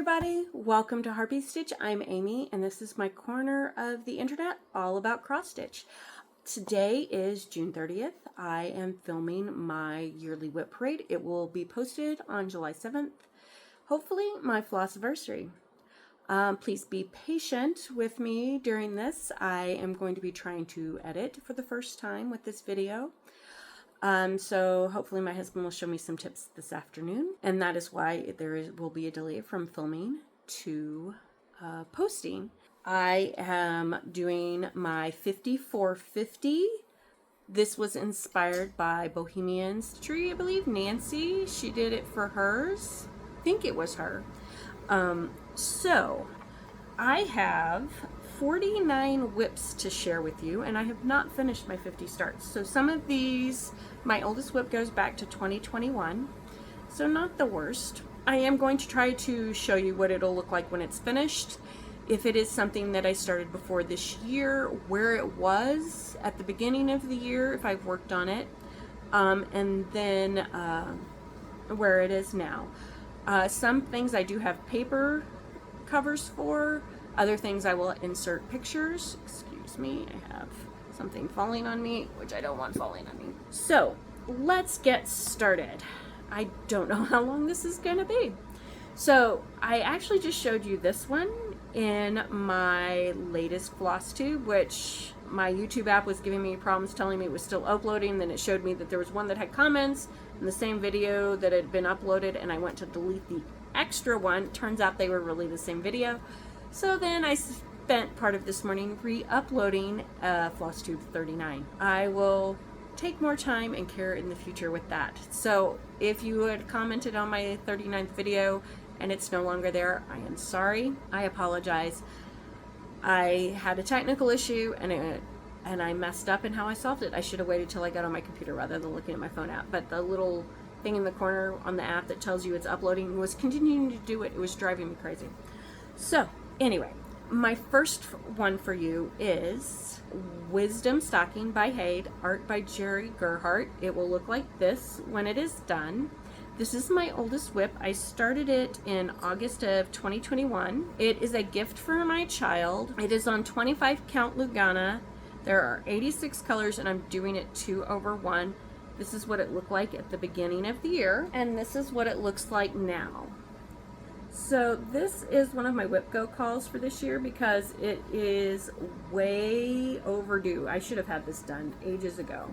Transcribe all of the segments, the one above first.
everybody, welcome to Harpy Stitch. I'm Amy and this is my corner of the internet all about cross stitch. Today is June 30th. I am filming my yearly WIP parade. It will be posted on July 7th. Hopefully my Flossiversary. Please be patient with me during this. I am going to be trying to edit for the first time with this video. So hopefully my husband will show me some tips this afternoon, and that is why will be a delay from filming to posting. I am doing my 5450. This was inspired by Bohemian Stitchery, I believe. Nancy, she did it for hers. I think it was her. So I have 49 WIPs to share with you, and I have not finished my 50 starts. So some of these, my oldest WIP goes back to 2021, so not the worst. I am going to try to show you what it'll look like when it's finished. If it is something that I started before this year, where it was at the beginning of the year, if I've worked on it, and then where it is now. Some things I do have paper covers for. Other things I will insert pictures. Excuse me, I have something falling on me, which I don't want falling on me. So let's get started. I don't know how long this is gonna be. So I actually just showed you this one in my latest floss tube, which my YouTube app was giving me problems telling me it was still uploading. Then it showed me that there was one that had comments in the same video that had been uploaded, and I went to delete the extra one. Turns out they were really the same video. So then I spent part of this morning re-uploading Floss Tube 39. I will take more time and care in the future with that. So if you had commented on my 39th video and it's no longer there, I am sorry. I apologize. I had a technical issue and I messed up in how I solved it. I should have waited till I got on my computer rather than looking at my phone app. But the little thing in the corner on the app that tells you it's uploading was continuing to do it. It was driving me crazy. So anyway, my first one for you is Wisdom Stocking by Haid, art by Jerry Gerhardt. It will look like this when it is done. This is my oldest WIP. I started it in August of 2021. It is a gift for my child. It is on 25 count Lugana. There are 86 colors and I'm doing it 2/1. This is what it looked like at the beginning of the year, and this is what it looks like now. So this is one of my WIP Go calls for this year because it is way overdue. I should have had this done ages ago.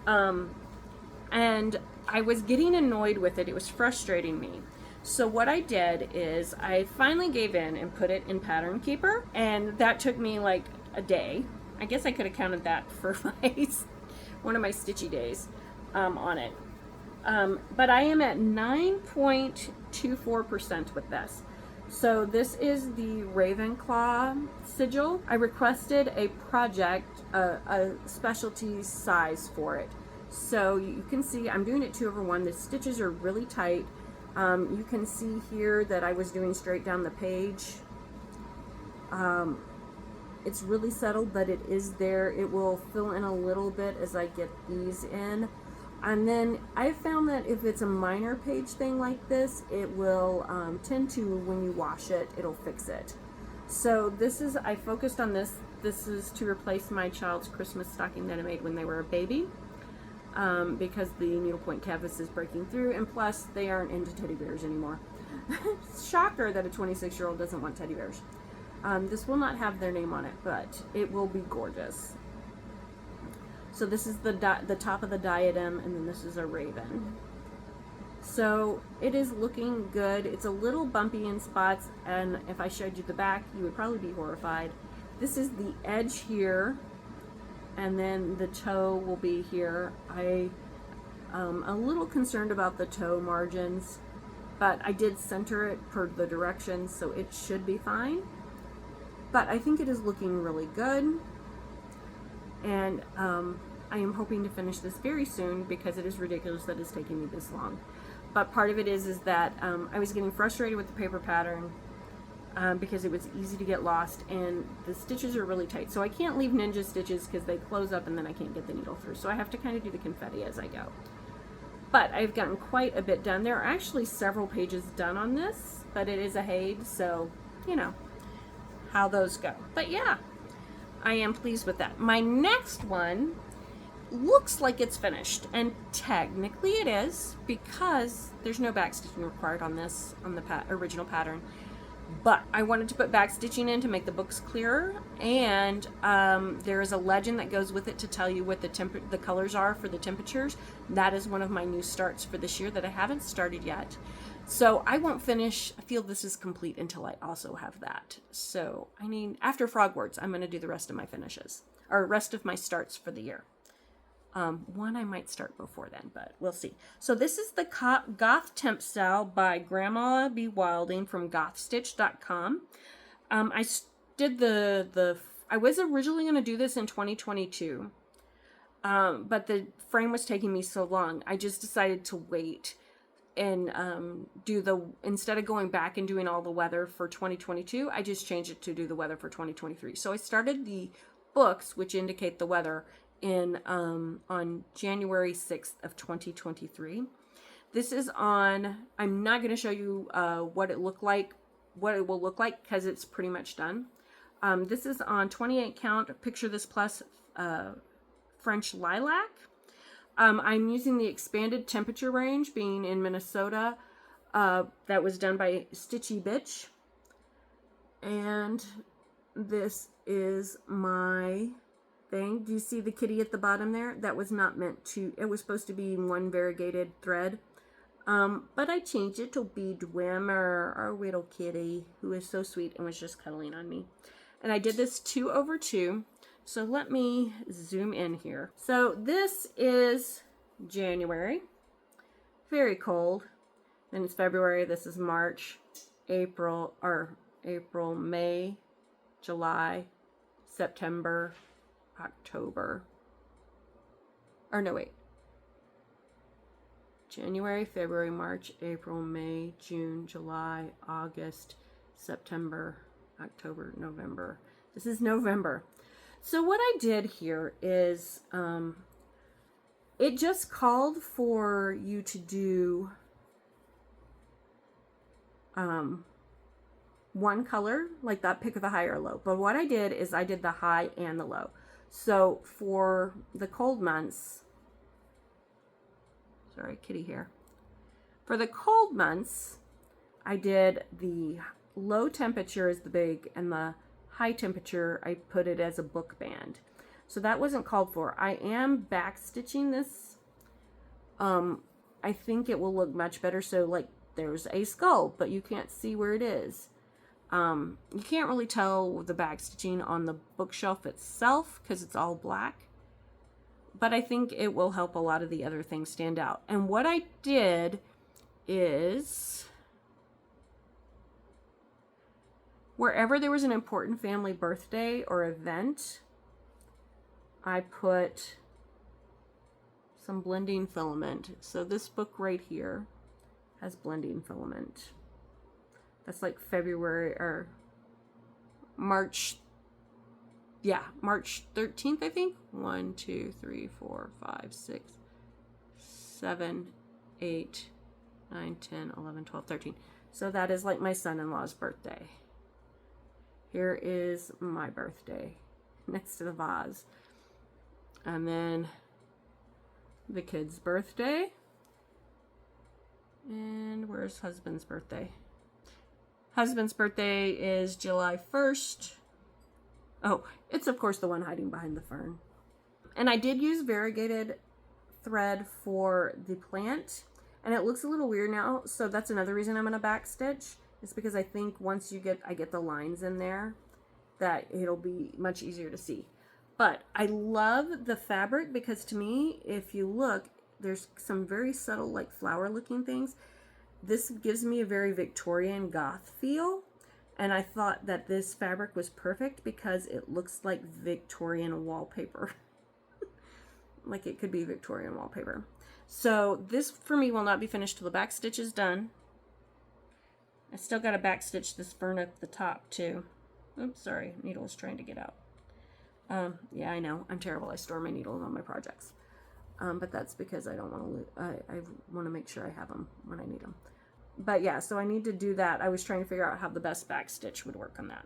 And I was getting annoyed with it. It was frustrating me. So what I did is I finally gave in and put it in Pattern Keeper, and that took me like a day. I guess I could have counted that for one of my stitchy days on it. But I am at 9.24% with this. So this is the Ravenclaw sigil. I requested a project, a specialty size for it. So you can see I'm doing it 2/1. The stitches are really tight. You can see here that I was doing straight down the page. It's really settled, but it is there. It will fill in a little bit as I get these in. And then I found that if it's a minor page thing like this, it will tend to, when you wash it, it'll fix it. So this is, I focused on this. This is to replace my child's Christmas stocking that I made when they were a baby, because the needlepoint canvas is breaking through, and plus they aren't into teddy bears anymore. Shocker that a 26-year-old doesn't want teddy bears. This will not have their name on it, but it will be gorgeous. So this is the top of the diadem, and then this is a raven. So it is looking good. It's a little bumpy in spots, and if I showed you the back, you would probably be horrified. This is the edge here, and then the toe will be here. I'm a little concerned about the toe margins, but I did center it per the directions, so it should be fine. But I think it is looking really good. And I am hoping to finish this very soon because it is ridiculous that it's taking me this long. But part of it is that I was getting frustrated with the paper pattern because it was easy to get lost, and the stitches are really tight. So I can't leave ninja stitches because they close up and then I can't get the needle through. So I have to kind of do the confetti as I go. But I've gotten quite a bit done. There are actually several pages done on this, but it is a Haid, so you know how those go. But yeah, I am pleased with that. My next one looks like it's finished, and technically it is, because there's no backstitching required on this, on the original pattern. But I wanted to put backstitching in to make the books clearer, and there is a legend that goes with it to tell you what the colors are for the temperatures. That is one of my new starts for this year that I haven't started yet. So I won't finish, I feel this is complete until I also have that. So I mean, after Frogwords, I'm going to do the rest of my finishes, or rest of my starts for the year. One I might start before then, but we'll see. So this is the Goth Temp Style by Grandma B. Wilding from gothstitch.com. I did I was originally going to do this in 2022, but the frame was taking me so long, I just decided to wait and instead of going back and doing all the weather for 2022, I just changed it to do the weather for 2023. So I started the books, which indicate the weather, on January 6th of 2023. This is on, I'm not going to show you what it will look like because it's pretty much done. This is on 28 count Picture This Plus French Lilac. I'm using the expanded temperature range, being in Minnesota. That was done by Stitchy Bitch. And this is my thing. Do you see the kitty at the bottom there? That was not meant to, it was supposed to be one variegated thread. But I changed it to be Whim, or our little kitty, who is so sweet and was just cuddling on me. And I did this 2/2. So let me zoom in here. So this is January. Very cold. Then it's February. This is March, April, May, July, September, October. Or no, wait. January, February, March, April, May, June, July, August, September, October, November. This is November. So what I did here is, it just called for you to do one color, like that, pick the high or low. But what I did is I did the high and the low. So for the cold months, sorry, kitty here. For the cold months, I did the low temperature as the big, and the high temperature, I put it as a book band. So that wasn't called for. I am back stitching this. I think it will look much better. So like there's a skull, but you can't see where it is. You can't really tell the back stitching on the bookshelf itself because it's all black. But I think it will help a lot of the other things stand out. And what I did is, wherever there was an important family birthday or event, I put some blending filament. So this book right here has blending filament. That's like February or March. Yeah, March 13th, I think. 1, 2, 3, 4, 5, 6, 7, 8, 9, 10, 11, 12, 13. So that is like my son-in-law's birthday. Here is my birthday next to the vase. And then the kid's birthday. And where's husband's birthday? Husband's birthday is July 1st. Oh, it's of course the one hiding behind the fern. And I did use variegated thread for the plant, and it looks a little weird now, so that's another reason I'm going to backstitch. It's because I think once I get the lines in there, that it'll be much easier to see. But I love the fabric because, to me, if you look, there's some very subtle like flower looking things. This gives me a very Victorian goth feel. And I thought that this fabric was perfect because it looks like Victorian wallpaper. Like it could be Victorian wallpaper. So this for me will not be finished till the back stitch is done. I still got to back stitch this fern at the top too. Oops, sorry, needle is trying to get out. Yeah, I know, I'm terrible. I store my needles on my projects. but that's because I don't want to, I want to make sure I have them when I need them. But yeah, so I need to do that. I was trying to figure out how the best back stitch would work on that.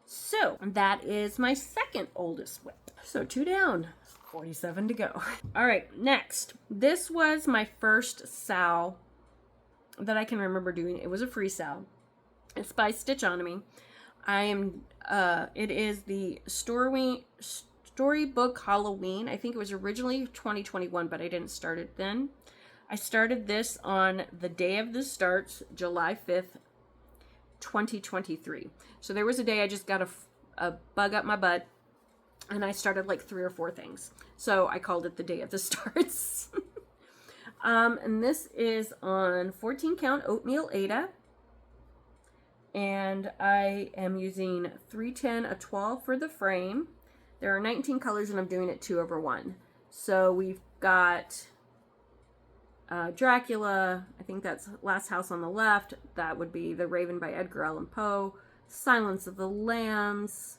So that is my second oldest WIP. So 2 down, 47 to go. All right, next. This was my first SAL that I can remember doing. It was a free SAL. It's by Stitchonomy. It is the Storybook Halloween. I think it was originally 2021, but I didn't start it then. I started this on the day of the starts, July 5th, 2023. So there was a day I just got a bug up my butt and I started like 3 or 4 things. So I called it the day of the starts. And this is on 14 count oatmeal Aida. And I am using 310 a 12 for the frame. There are 19 colors and I'm doing it 2/1. So we've got Dracula, I think that's Last House on the Left. That would be The Raven by Edgar Allan Poe. Silence of the Lambs.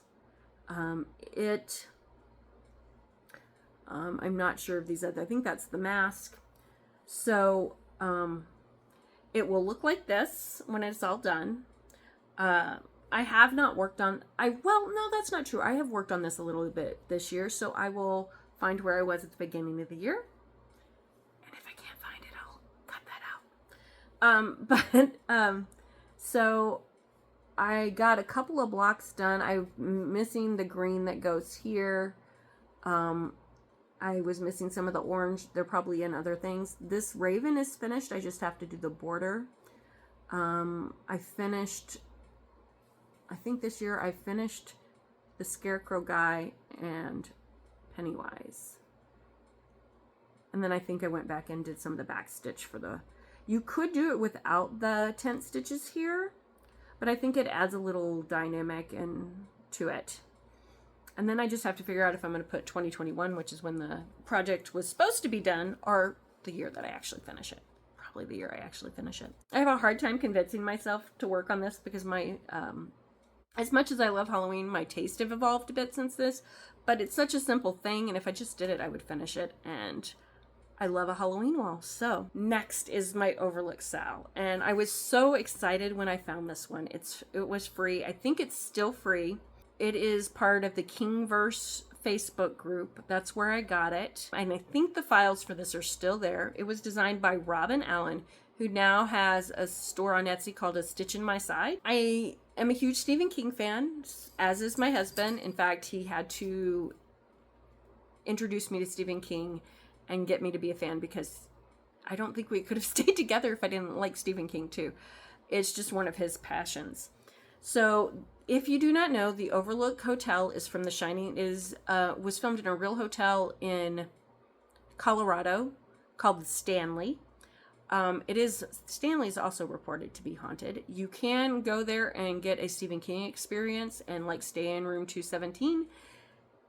I'm not sure of these other, I think that's The Mask. So it will look like this when it's all done. I have not worked on, well, no, that's not true. I have worked on this a little bit this year, so I will find where I was at the beginning of the year. So I got a couple of blocks done. I'm missing the green that goes here. I was missing some of the orange. They're probably in other things. This raven is finished. I just have to do the border. I think this year I finished the Scarecrow guy and Pennywise. And then I think I went back and did some of the back stitch for the... You could do it without the tent stitches here, but I think it adds a little dynamic to it. And then I just have to figure out if I'm going to put 2021, which is when the project was supposed to be done, or the year that I actually finish it. Probably the year I actually finish it. I have a hard time convincing myself to work on this because my, as much as I love Halloween, my taste have evolved a bit since this, but it's such a simple thing, and if I just did it, I would finish it, and I love a Halloween wall. So next is my Overlook Sal, and I was so excited when I found this one. It was free. I think it's still free. It is part of the Kingverse Facebook group. That's where I got it, and I think the files for this are still there. It was designed by Robin Allen, who now has a store on Etsy called A Stitch in My Side. I am a huge Stephen King fan, as is my husband. In fact, he had to introduce me to Stephen King and get me to be a fan, because I don't think we could have stayed together if I didn't like Stephen King too. It's just one of his passions. So if you do not know, the Overlook Hotel is from The Shining. Was filmed in a real hotel in Colorado called the Stanley. Stanley is also reported to be haunted. You can go there and get a Stephen King experience and like stay in room 217.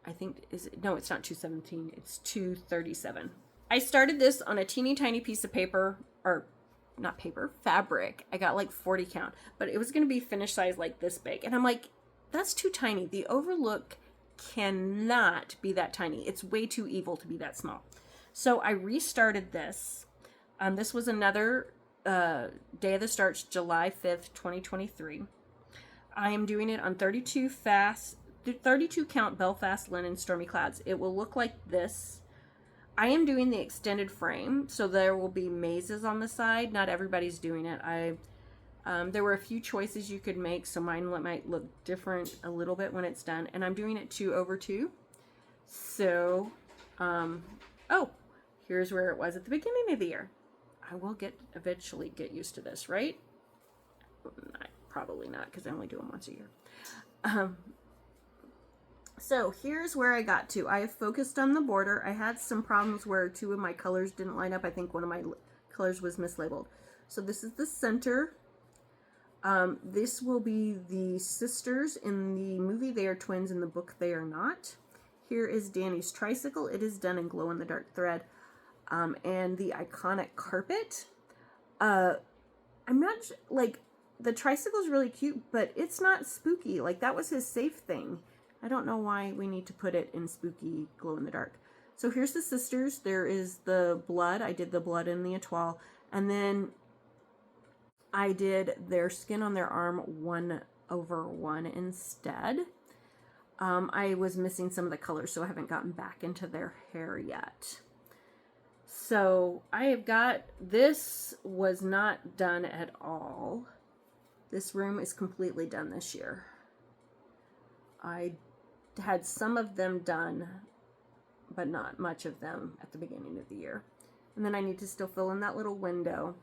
I think, no, it's not 217, it's 237. I started this on a teeny tiny piece of paper, or not paper, fabric. I got like 40 count, but it was going to be finished size like this big. And I'm like, that's too tiny. The Overlook cannot be that tiny. It's way too evil to be that small. So I restarted this. This was another day of the starts, July 5th, 2023. I am doing it on 32 count Belfast linen Stormy Clouds. It will look like this. I am doing the extended frame, so there will be mazes on the side. Not everybody's doing it. There were a few choices you could make, so mine might look different a little bit when it's done. And I'm doing it 2/2. So, oh, here's where it was at the beginning of the year. I will eventually get used to this, right? Probably not, because I only do them once a year. So here's where I got to. I have focused on the border. I had some problems where 2 of my colors didn't line up. I think one of my colors was mislabeled. So this is the center. This will be the sisters. In the movie, they are twins. In the book, they are not. Here is Danny's tricycle. It is done in glow-in-the-dark thread. And the iconic carpet. I'm not, like, the tricycle is really cute, but it's not spooky. Like, that was his safe thing. I don't know why we need to put it in spooky glow-in-the-dark. So here's the sisters. There is the blood. I did the blood in the étoile. And then I did their skin on their arm 1/1 instead. I was missing some of the colors, so I haven't gotten back into their hair yet. So I have got, this was not done at all. This room is completely done this year. I had some of them done, but not much of them at the beginning of the year. And then I need to still fill in that little window.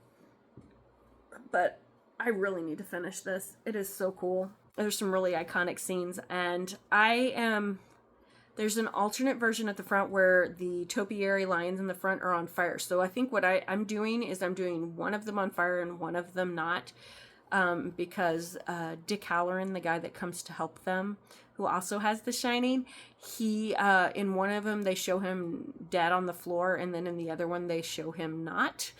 But I really need to finish this. It is so cool. There's some really iconic scenes, and there's an alternate version at the front where the topiary lions in the front are on fire. So I think what I'm doing is I'm doing one of them on fire and one of them not, because Dick Halloran, the guy that comes to help them, who also has The Shining, he in one of them they show him dead on the floor, and then in the other one they show him not,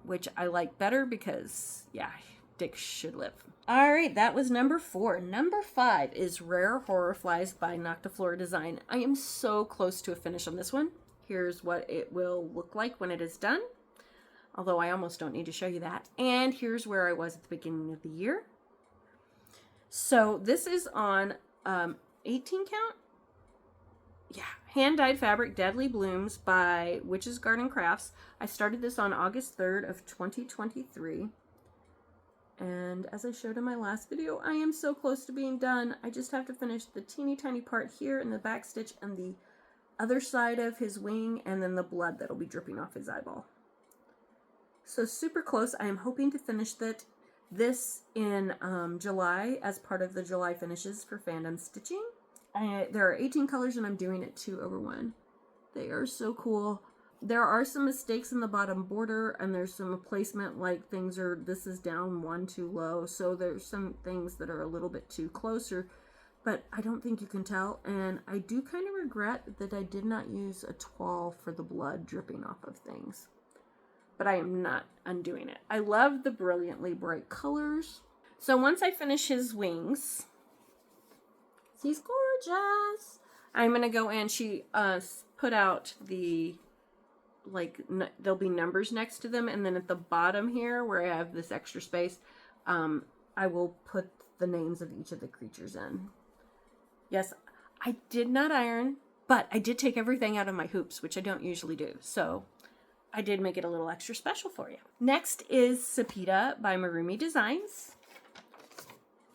which I like better because, yeah, Dick should live. All right, that was number 4. Number 5 is Rare Horror Flies by Noctifloradesigns. I am so close to a finish on this one. Here's what it will look like when it is done, although I almost don't need to show you that. And here's where I was at the beginning of the year. So this is on 18 count? Yeah, hand-dyed fabric, Deadly Blooms by Witch's Garden Crafts. I started this on August 3rd of 2023. And as I showed in my last video, I am so close to being done. I just have to finish the teeny tiny part here in the back stitch and the other side of his wing, and then the blood that'll be dripping off his eyeball. So super close. I am hoping to finish this in July as part of the July finishes for fandom stitching. There are 18 colors and I'm doing it 2/1. They are so cool. There are some mistakes in the bottom border, and there's some placement, like this is down 1 too low, so there's some things that are a little bit too closer, but I don't think you can tell. And I do kind of regret that I did not use a toile for the blood dripping off of things, but I am not undoing it. I love the brilliantly bright colors. So once I finish his wings, he's gorgeous. I'm gonna go in. She put out the, there'll be numbers next to them, and then at the bottom here where I have this extra space, I will put the names of each of the creatures in. Yes, I did not iron, but I did take everything out of my hoops, which I don't usually do, so I did make it a little extra special for you. Next is Sepita by Maroomy Designs.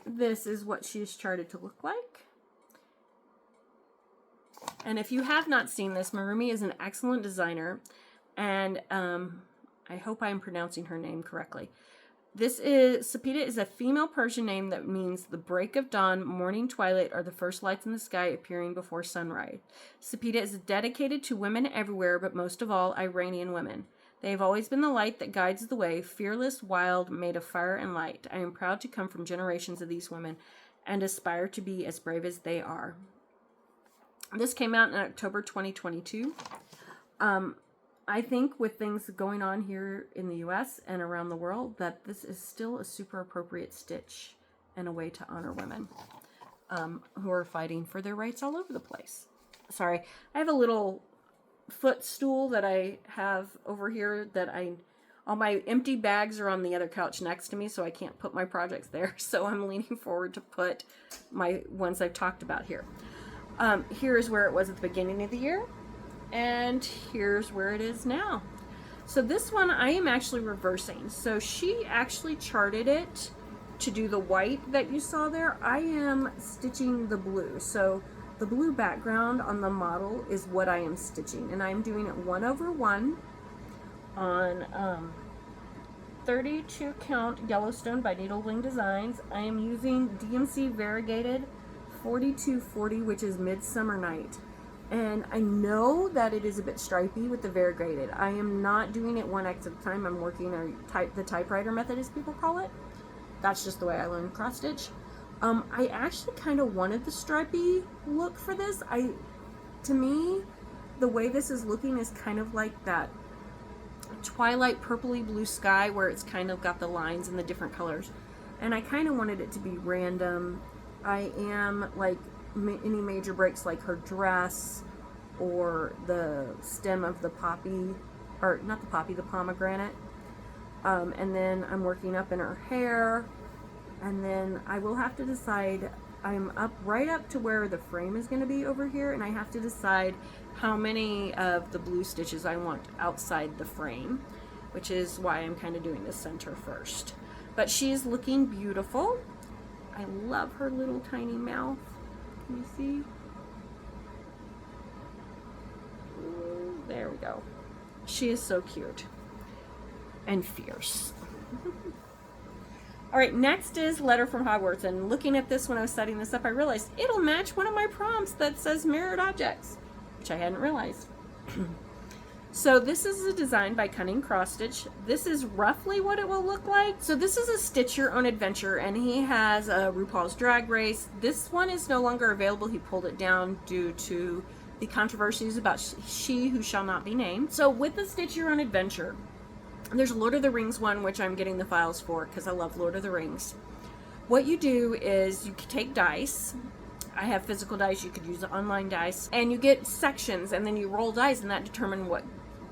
This is what she's charted to look like. And if you have not seen this, Maroomy is an excellent designer, and I hope I'm pronouncing her name correctly. Sepita is a female Persian name that means the break of dawn, morning twilight, or the first lights in the sky appearing before sunrise. Sepita is dedicated to women everywhere, but most of all, Iranian women. They have always been the light that guides the way, fearless, wild, made of fire and light. I am proud to come from generations of these women and aspire to be as brave as they are. This came out in October 2022. I think with things going on here in the US and around the world, that this is still a super appropriate stitch and a way to honor women who are fighting for their rights all over the place. Sorry, I have a little footstool that I have over here that all my empty bags are on the other couch next to me, so I can't put my projects there. So I'm leaning forward to put my ones I've talked about here. Here is where it was at the beginning of the year, and here's where it is now. So this one I am actually reversing. So she actually charted it to do the white that you saw there. I am stitching the blue. So the blue background on the model is what I am stitching, and I'm doing it 1/1 on 32 count Yellowstone by Bling Designs. I am using DMC variegated 4240, which is Midsummer Night. And I know that it is a bit stripy with the variegated. I am not doing it 1x at a time. I'm working the typewriter method, as people call it. That's just the way I learned cross stitch. I actually kind of wanted the stripy look for this. To me, the way this is looking is kind of like that twilight purpley blue sky where it's kind of got the lines and the different colors. And I kind of wanted it to be random. I am, like, any major breaks, like her dress or the stem of the poppy, or not the poppy, the pomegranate. And then I'm working up in her hair, and then I will have to decide, I'm right up to where the frame is going to be over here, and I have to decide how many of the blue stitches I want outside the frame, which is why I'm kind of doing the center first. But she's looking beautiful. I love her little tiny mouth. Can you see? Ooh, there we go. She is so cute and fierce. All right, next is Letter from Hogwarts, and looking at this when I was setting this up, I realized it'll match one of my prompts that says mirrored objects, which I hadn't realized. So this is a design by Cunning Crossstitch. This is roughly what it will look like. So this is a Stitch Your Own Adventure, and he has a RuPaul's Drag Race. This one is no longer available. He pulled it down due to the controversies about She Who Shall Not Be Named. So with the Stitch Your Own Adventure, there's a Lord of the Rings one, which I'm getting the files for because I love Lord of the Rings. What you do is you take dice. I have physical dice. You could use online dice. And you get sections, and then you roll dice, and that determines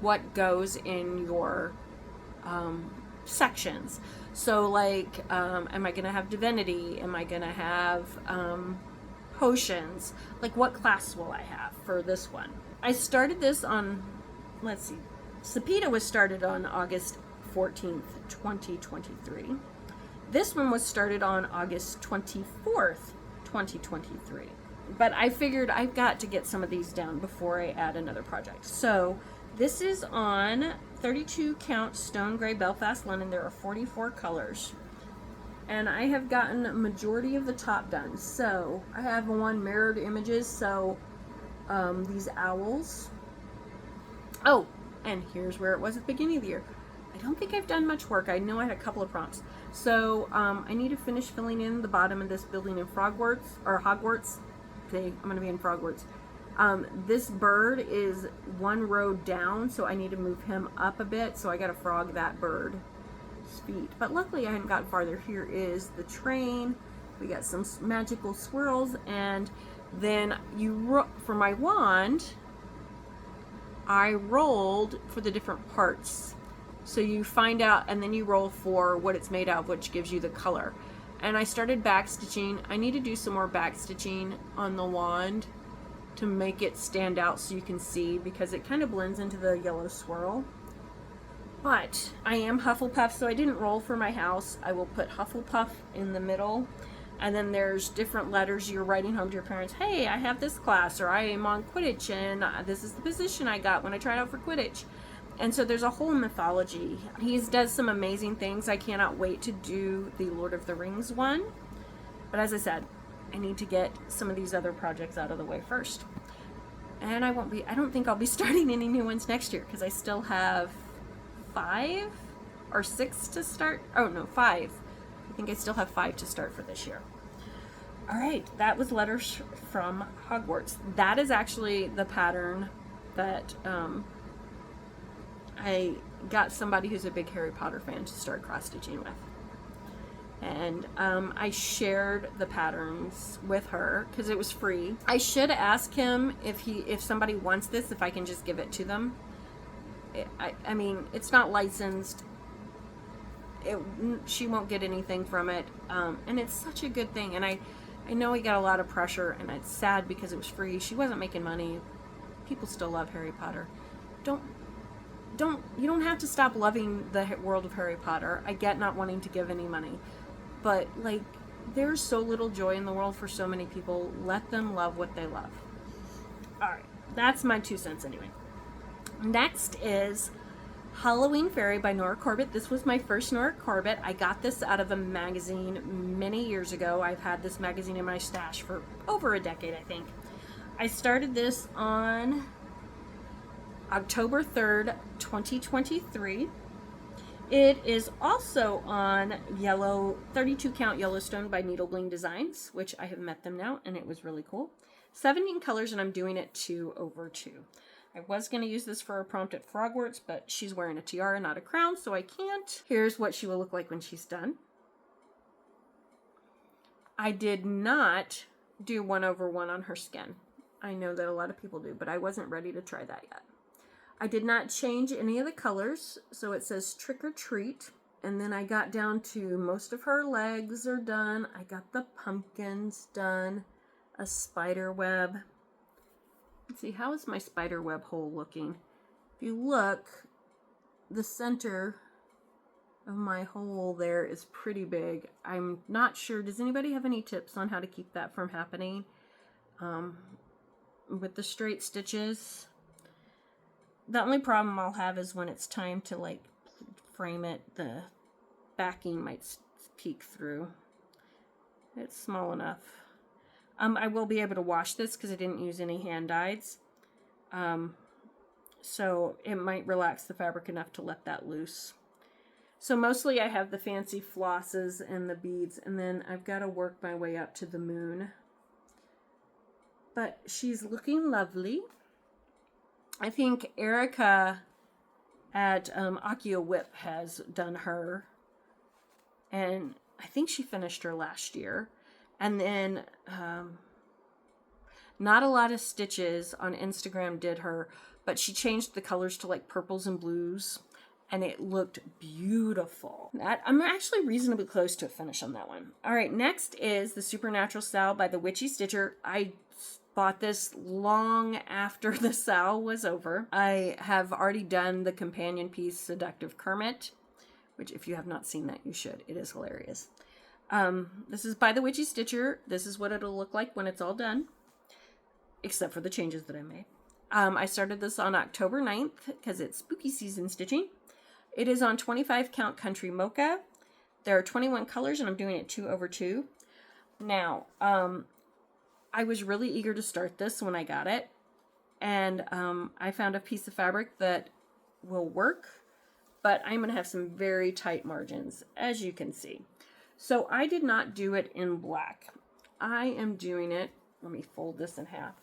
what goes in your sections. So like, am I going to have divinity? Am I going to have potions? Like, what class will I have for this one? I started this on, let's see, Sapita was started on August 14th, 2023. This one was started on August 24th, 2023. But I figured I've got to get some of these down before I add another project. So this is on 32 count stone gray Belfast linen. There are 44 colors. And I have gotten a majority of the top done. So I have one mirrored images. So these owls. Oh, and here's where it was at the beginning of the year. I don't think I've done much work. I know I had a couple of prompts. So I need to finish filling in the bottom of this building in Frogwarts, or Hogwarts. Okay, I'm going to be in Frogwarts. This bird is one row down, so I need to move him up a bit. So I got to frog that bird's feet. But luckily I hadn't gotten farther. Here is the train. We got some magical swirls. And then for my wand, I rolled for the different parts. So you find out, and then you roll for what it's made out of, which gives you the color. And I started backstitching. I need to do some more backstitching on the wand to make it stand out so you can see, because it kind of blends into the yellow swirl. But I am Hufflepuff, so I didn't roll for my house. I will put Hufflepuff in the middle. And then there's different letters you're writing home to your parents. Hey, I have this class, or I am on Quidditch, and this is the position I got when I tried out for Quidditch. And so there's a whole mythology. He does some amazing things. I cannot wait to do the Lord of the Rings one. But as I said, I need to get some of these other projects out of the way first. And I don't think I'll be starting any new ones next year, because I still have 5 or 6 to start. Oh no, 5. I think I still have 5 to start for this year. All right, that was Letters from Hogwarts. That is actually the pattern that I got somebody who's a big Harry Potter fan to start cross-stitching with. And I shared the patterns with her because it was free. I should ask him if somebody wants this, if I can just give it to them. I mean, it's not licensed. She won't get anything from it, and it's such a good thing. And I know he got a lot of pressure, and it's sad because it was free. She wasn't making money. People still love Harry Potter. You don't have to stop loving the world of Harry Potter. I get not wanting to give any money, but like, there's so little joy in the world for so many people. Let them love what they love. All right, that's my 2 cents anyway. Next is Halloween Fairy by Nora Corbett. This was my first Nora Corbett. I got this out of a magazine many years ago. I've had this magazine in my stash for over a decade, I think. I started this on October 3rd, 2023. It is also on 32 count Yellowstone by Bling Designs, which I have met them now, and it was really cool. 17 colors, and I'm doing it 2/2. I was going to use this for a prompt at Frogwarts, but she's wearing a tiara, not a crown, so I can't. Here's what she will look like when she's done. I did not do 1/1 on her skin. I know that a lot of people do, but I wasn't ready to try that yet. I did not change any of the colors, so it says Trick or Treat. And then I got down to most of her legs are done. I got the pumpkins done, a spider web. Let's see, how is my spider web hole looking? If you look, the center of my hole there is pretty big. I'm not sure, does anybody have any tips on how to keep that from happening with the straight stitches? The only problem I'll have is when it's time to like frame it, the backing might peek through. It's small enough. I will be able to wash this because I didn't use any hand dyes. So it might relax the fabric enough to let that loose. So mostly I have the fancy flosses and the beads, and then I've got to work my way up to the moon. But she's looking lovely. I think Erica at Accio WIP has done her, and I think she finished her last year. And then Not a Lot of Stitches on Instagram did her, but she changed the colors to like purples and blues, and it looked beautiful. I'm actually reasonably close to a finish on that one. All right, next is the Supernatural Sal by the Witchy Stitcher. I bought this long after the sal was over. I have already done the companion piece, Seductive Kermit, which if you have not seen that, you should. It is hilarious. This is by the Witchy Stitcher. This is what it'll look like when it's all done, except for the changes that I made. I started this on October 9th because it's spooky season stitching. It is on 25 count country mocha. There are 21 colors and I'm doing it 2/2. Now, I was really eager to start this when I got it, and I found a piece of fabric that will work, but I'm going to have some very tight margins, as you can see. So I did not do it in black. I am doing it, let me fold this in half.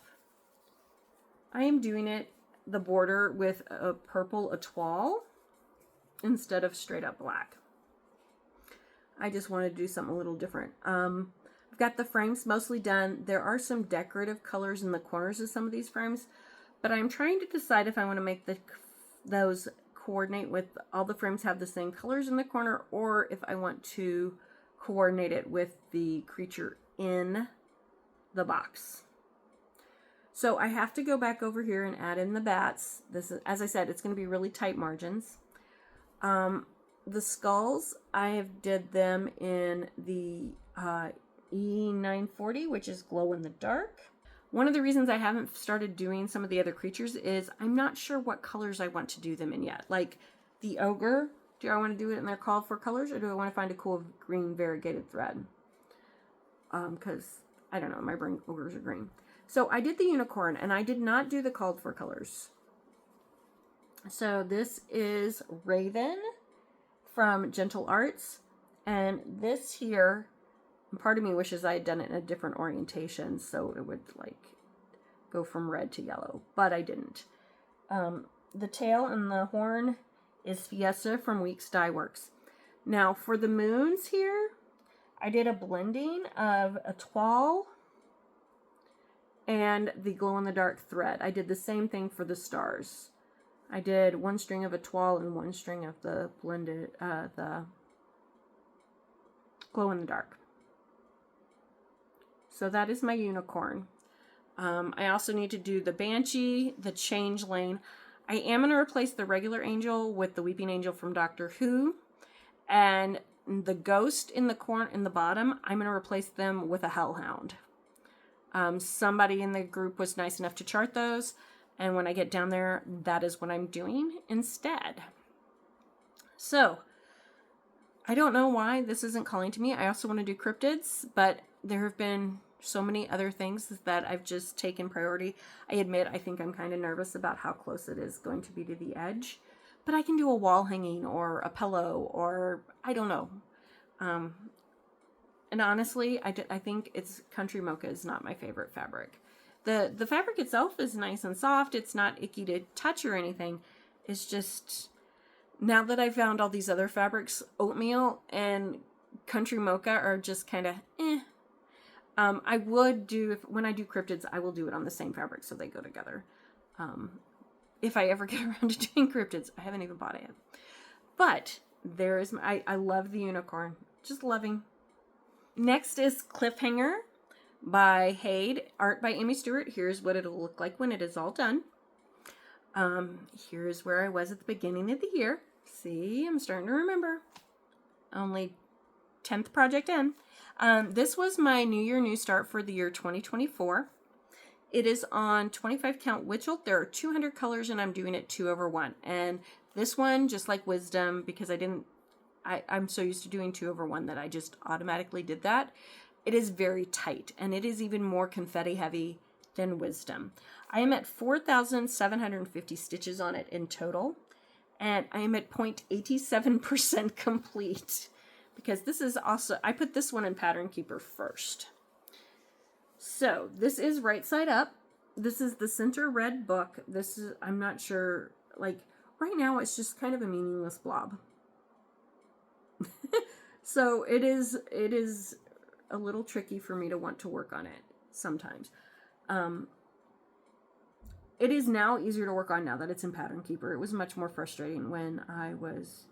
I am doing it, the border, with a purple etoile instead of straight up black. I just wanted to do something a little different. I've got the frames mostly done. There are some decorative colors in the corners of some of these frames, but I'm trying to decide if I want to make those coordinate with all the frames have the same colors in the corner, or if I want to coordinate it with the creature in the box. So I have to go back over here and add in the bats. This is, as I said, it's going to be really tight margins. The skulls, I did them in the E940, which is glow in the dark. One of the reasons I haven't started doing some of the other creatures is I'm not sure what colors I want to do them in yet. Like the ogre, do I want to do it in their called for colors, or do I want to find a cool green variegated thread? Because I don't know, my brain ogres are green. So I did the unicorn, and I did not do the called for colors. So this is Raven from Gentle Arts, and this here, part of me wishes I had done it in a different orientation so it would like go from red to yellow, but I didn't. The tail and the horn is Fiesta from Weeks Dye Works. Now for the moons here, I did a blending of a toile and the glow-in-the-dark thread. I did the same thing for the stars. I did one string of a toile and one string of the blended, the glow-in-the-dark. So that is my unicorn. I also need to do the Banshee, the Changeling. I am going to replace the regular angel with the Weeping Angel from Doctor Who. And the ghost in the bottom, I'm going to replace them with a Hellhound. Somebody in the group was nice enough to chart those, and when I get down there, that is what I'm doing instead. So, I don't know why this isn't calling to me. I also want to do cryptids, but there have been so many other things that I've just taken priority. I admit I think I'm kind of nervous about how close it is going to be to the edge, but I can do a wall hanging or a pillow or I don't know. And honestly, I think it's Country Mocha is not my favorite fabric. The fabric itself is nice and soft. It's not icky to touch or anything. It's just, now that I found all these other fabrics, Oatmeal and Country Mocha are just kind of eh. I would do, when I do cryptids, I will do it on the same fabric so they go together. If I ever get around to doing cryptids, I haven't even bought it yet. But there is, I love the unicorn. Just loving. Next is Cliffhanger by Hade, art by Amy Stewart. Here's what it'll look like when it is all done. Here's where I was at the beginning of the year. See, I'm starting to remember. Only 10th project in. This was my New Year, New Start for the year 2024. It is on 25 count Witchel. There are 200 colors and I'm doing it 2/1. And this one, just like Wisdom, because I'm so used to doing 2/1 that I just automatically did that. It is very tight and it is even more confetti heavy than Wisdom. I am at 4,750 stitches on it in total. And I am at 0.87% complete. Because this is also, I put this one in Pattern Keeper first. So this is right side up. This is the center red book. This is, I'm not sure, like right now it's just kind of a meaningless blob. So it is a little tricky for me to want to work on it sometimes. It is now easier to work on now that it's in Pattern Keeper. It was much more frustrating when I was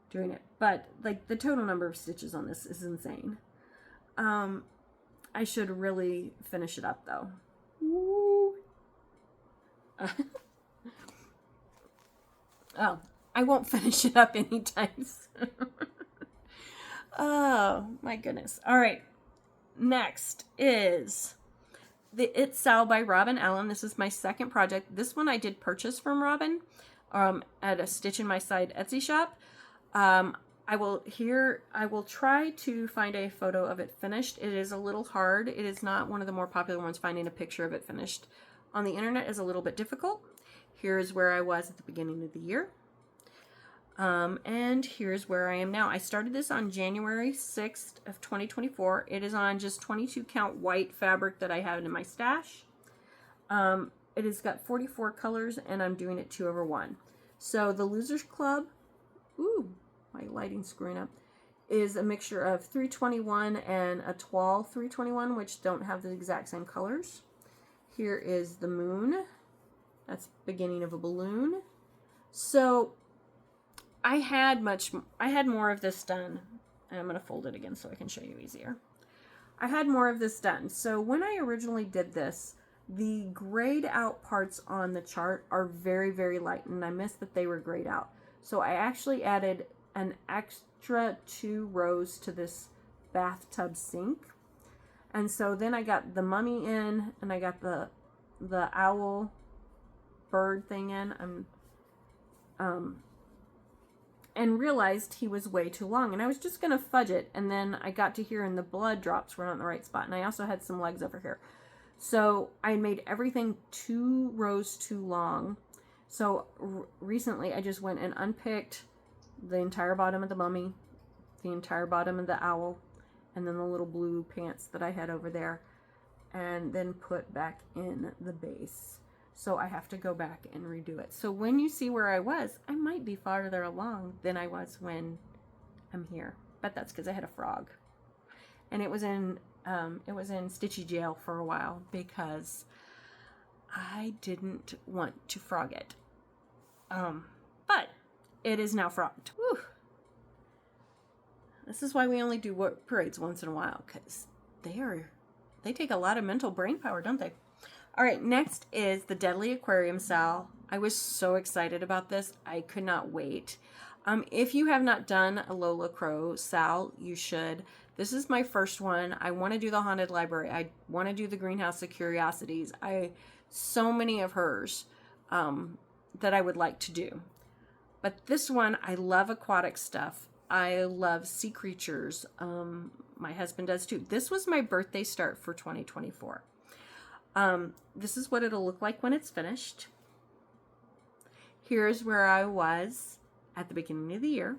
doing it. But like the total number of stitches on this is insane. I should really finish it up though. Woo. Oh, I won't finish it up anytime soon. Oh my goodness. All right. Next is the It's Sal by Robin Allen. This is my second project. This one I did purchase from Robin at a Stitch in My Side Etsy shop. I will try to find a photo of it finished. It is a little hard. It is not one of the more popular ones. Finding a picture of it finished on the internet is a little bit difficult. Here's where I was at the beginning of the year. And here's where I am now. I started this on January 6th of 2024. It is on just 22 count white fabric that I have in my stash. It has got 44 colors and I'm doing it 2/1. So the Losers Club, ooh, my lighting's screwing up, is a mixture of 321 and a Toile 321, which don't have the exact same colors. Here is the Moon. That's beginning of a balloon. So I had more of this done, and I'm going to fold it again so I can show you easier. I had more of this done. So when I originally did this, the grayed out parts on the chart are very, very light, and I missed that they were grayed out. So I actually added an extra 2 rows to this bathtub sink. And so then I got the mummy in, and I got the owl bird thing in. And realized he was way too long, and I was just gonna fudge it, and then I got to here and the blood drops were not in the right spot, and I also had some legs over here. So I made everything 2 rows too long. So recently I just went and unpicked the entire bottom of the mummy, the entire bottom of the owl, and then the little blue pants that I had over there, and then put back in the base. So I have to go back and redo it. So when you see where I was, I might be farther along than I was when I'm here. But that's because I had a frog. And it was in Stitchy jail for a while because I didn't want to frog it. But it is now frogged. Whew. This is why we only do work parades once in a while, because they take a lot of mental brain power, don't they? All right, next is the Deadly Aquarium Sal. I was so excited about this. I could not wait. If you have not done a Lola Crow Sal, you should. This is my first one. I want to do the Haunted Library. I want to do the Greenhouse of Curiosities. So many of hers that I would like to do. But this one, I love aquatic stuff. I love sea creatures. My husband does too. This was my birthday start for 2024. This is what it'll look like when it's finished. Here's where I was at the beginning of the year.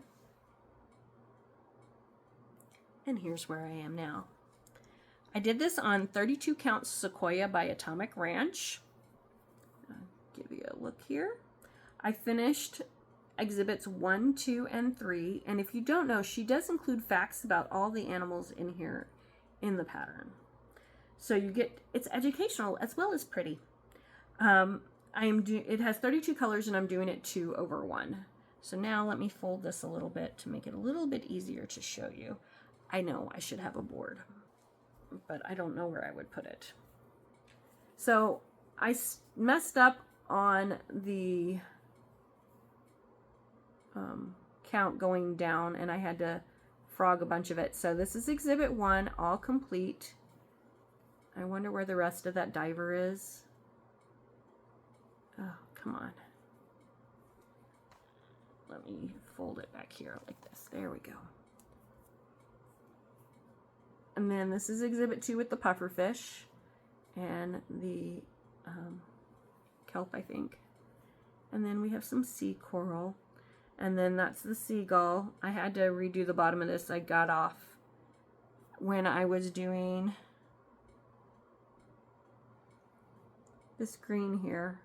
And here's where I am now. I did this on 32 count Sequoia by Atomic Ranch. I'll give you a look here. I finished exhibits 1, 2, and 3. And if you don't know, she does include facts about all the animals in here in the pattern. So you get, it's educational as well as pretty. It has 32 colors and I'm doing it 2/1. So now let me fold this a little bit to make it a little bit easier to show you. I know I should have a board, but I don't know where I would put it. So I messed up on the count going down and I had to frog a bunch of it. So this is exhibit 1, all complete. I wonder where the rest of that diver is. Oh, come on. Let me fold it back here like this. There we go. And then this is exhibit 2 with the pufferfish and the kelp, I think. And then we have some sea coral. And then that's the seagull. I had to redo the bottom of this. I got off when I was doing this green here.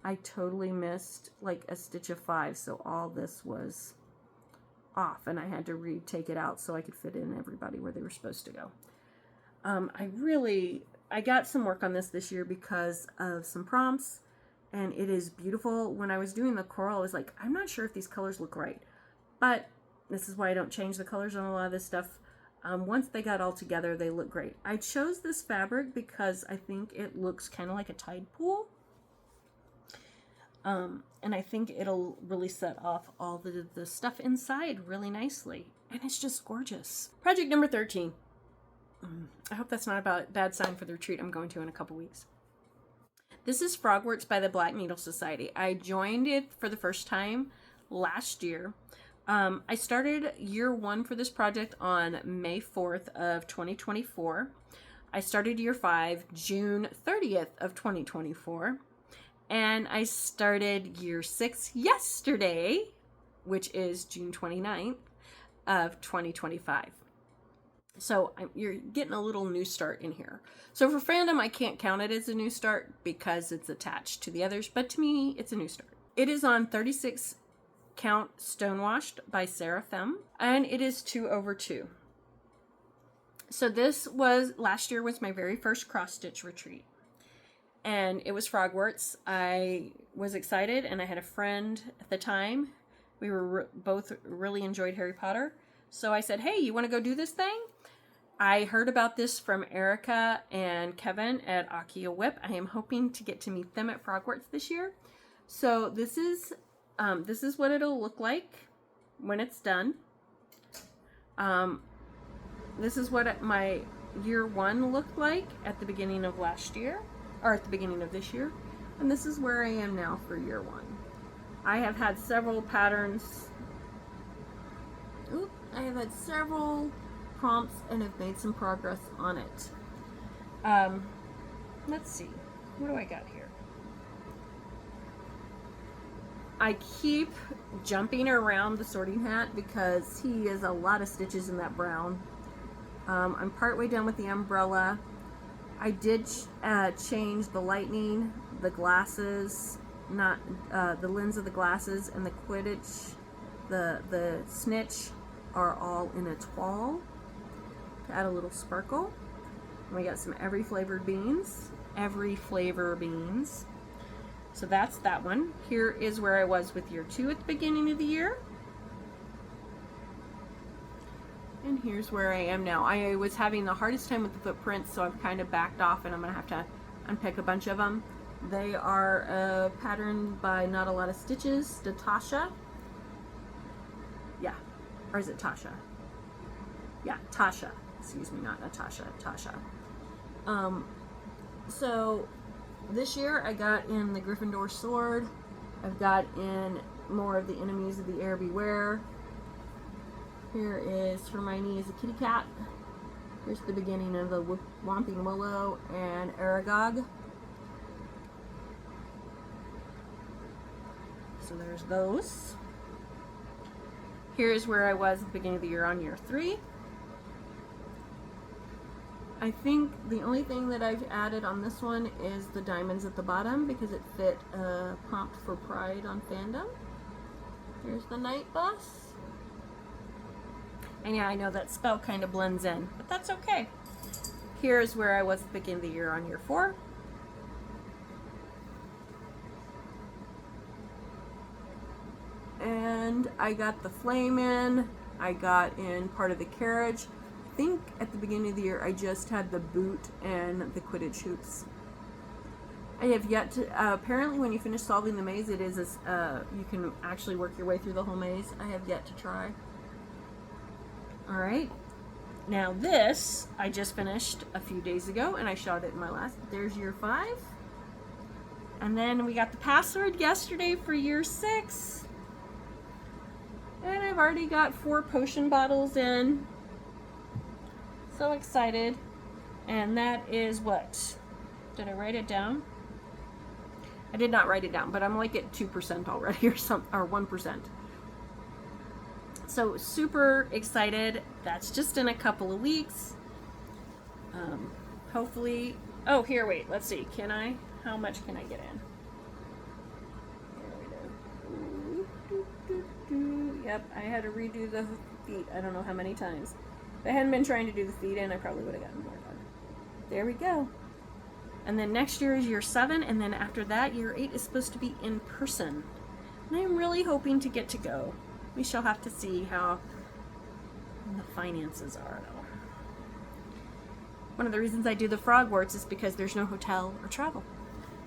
I totally missed like a stitch of 5, so all this was off and I had to retake it out so I could fit in everybody where they were supposed to go. I got some work on this year because of some prompts, and it is beautiful. When I was doing the coral, I was like, I'm not sure if these colors look right, but this is why I don't change the colors on a lot of this stuff. Once they got all together, they look great. I chose this fabric because I think it looks kind of like a tide pool. And I think it'll really set off all the stuff inside really nicely. And it's just gorgeous. Project number 13. I hope that's not a bad sign for the retreat I'm going to in a couple weeks. This is Frogworks by the Black Needle Society. I joined it for the first time last year. I started year 1 for this project on May 4th of 2024. I started year 5 June 30th of 2024. And I started year 6 yesterday, which is June 29th of 2025. So you're getting a little new start in here. So for fandom, I can't count it as a new start because it's attached to the others, but to me, it's a new start. It is on 36 count stonewashed by Seraphim, and it is 2/2. So this was, last year was my very first cross stitch retreat. And it was Frogworks. I was excited, and I had a friend at the time. We were both really enjoyed Harry Potter. So I said, hey, you want to go do this thing? I heard about this from Erica and Kevin at WIP. I am hoping to get to meet them at Frogworks this year. So this is what it'll look like when it's done. This is what my year 1 looked like at the beginning of last year. Or at the beginning of this year, and this is where I am now for year 1. I have had several patterns. I have had several prompts and have made some progress on it. Let's see, what do I got here? I keep jumping around the sorting hat because he is a lot of stitches in that brown. I'm partway done with the umbrella. I did change the lightning, the glasses, not the lens of the glasses, and the Quidditch, the snitch are all in a toile to add a little sparkle. And we got some every flavor beans. So that's that one. Here is where I was with year 2 at the beginning of the year. And here's where I am now. I was having the hardest time with the footprints, so I've kind of backed off and I'm going to have to unpick a bunch of them. They are patterned by Nautalota Stitches, Tasha. Yeah, or is it Tasha? Yeah, Tasha. Excuse me, not Natasha, Tasha. So this year I got in the Gryffindor sword. I've got in more of the enemies of the air beware. Here is Hermione as a kitty cat. Here's the beginning of the Whomping Willow and Aragog. So there's those. Here's where I was at the beginning of the year on year 3. I think the only thing that I've added on this one is the diamonds at the bottom because it fit a prompt for Pride on fandom. Here's the night bus. And yeah, I know that spell kind of blends in, but that's okay. Here's where I was at the beginning of the year on year 4. And I got the flame in. I got in part of the carriage. I think at the beginning of the year I just had the boot and the Quidditch hoops. I have yet to, apparently when you finish solving the maze, it is, you can actually work your way through the whole maze. I have yet to try. Alright. Now this, I just finished a few days ago, and I shot it in my last, there's year 5. And then we got the password yesterday for year 6. And I've already got 4 potion bottles in. So excited. And that is what? Did I write it down? I did not write it down, but I'm like at 2% already or 1%. So super excited. That's just in a couple of weeks. Hopefully, oh, here, wait, let's see. Can I, how much can I get in? There we go. Yep, I had to redo the feet. I don't know how many times. If I hadn't been trying to do the feet in, I probably would have gotten more done. There we go. And then next year is year 7, and then after that, year 8 is supposed to be in person. And I'm really hoping to get to go. We shall have to see how the finances are, though. One of the reasons I do the Frogwarts is because there's no hotel or travel.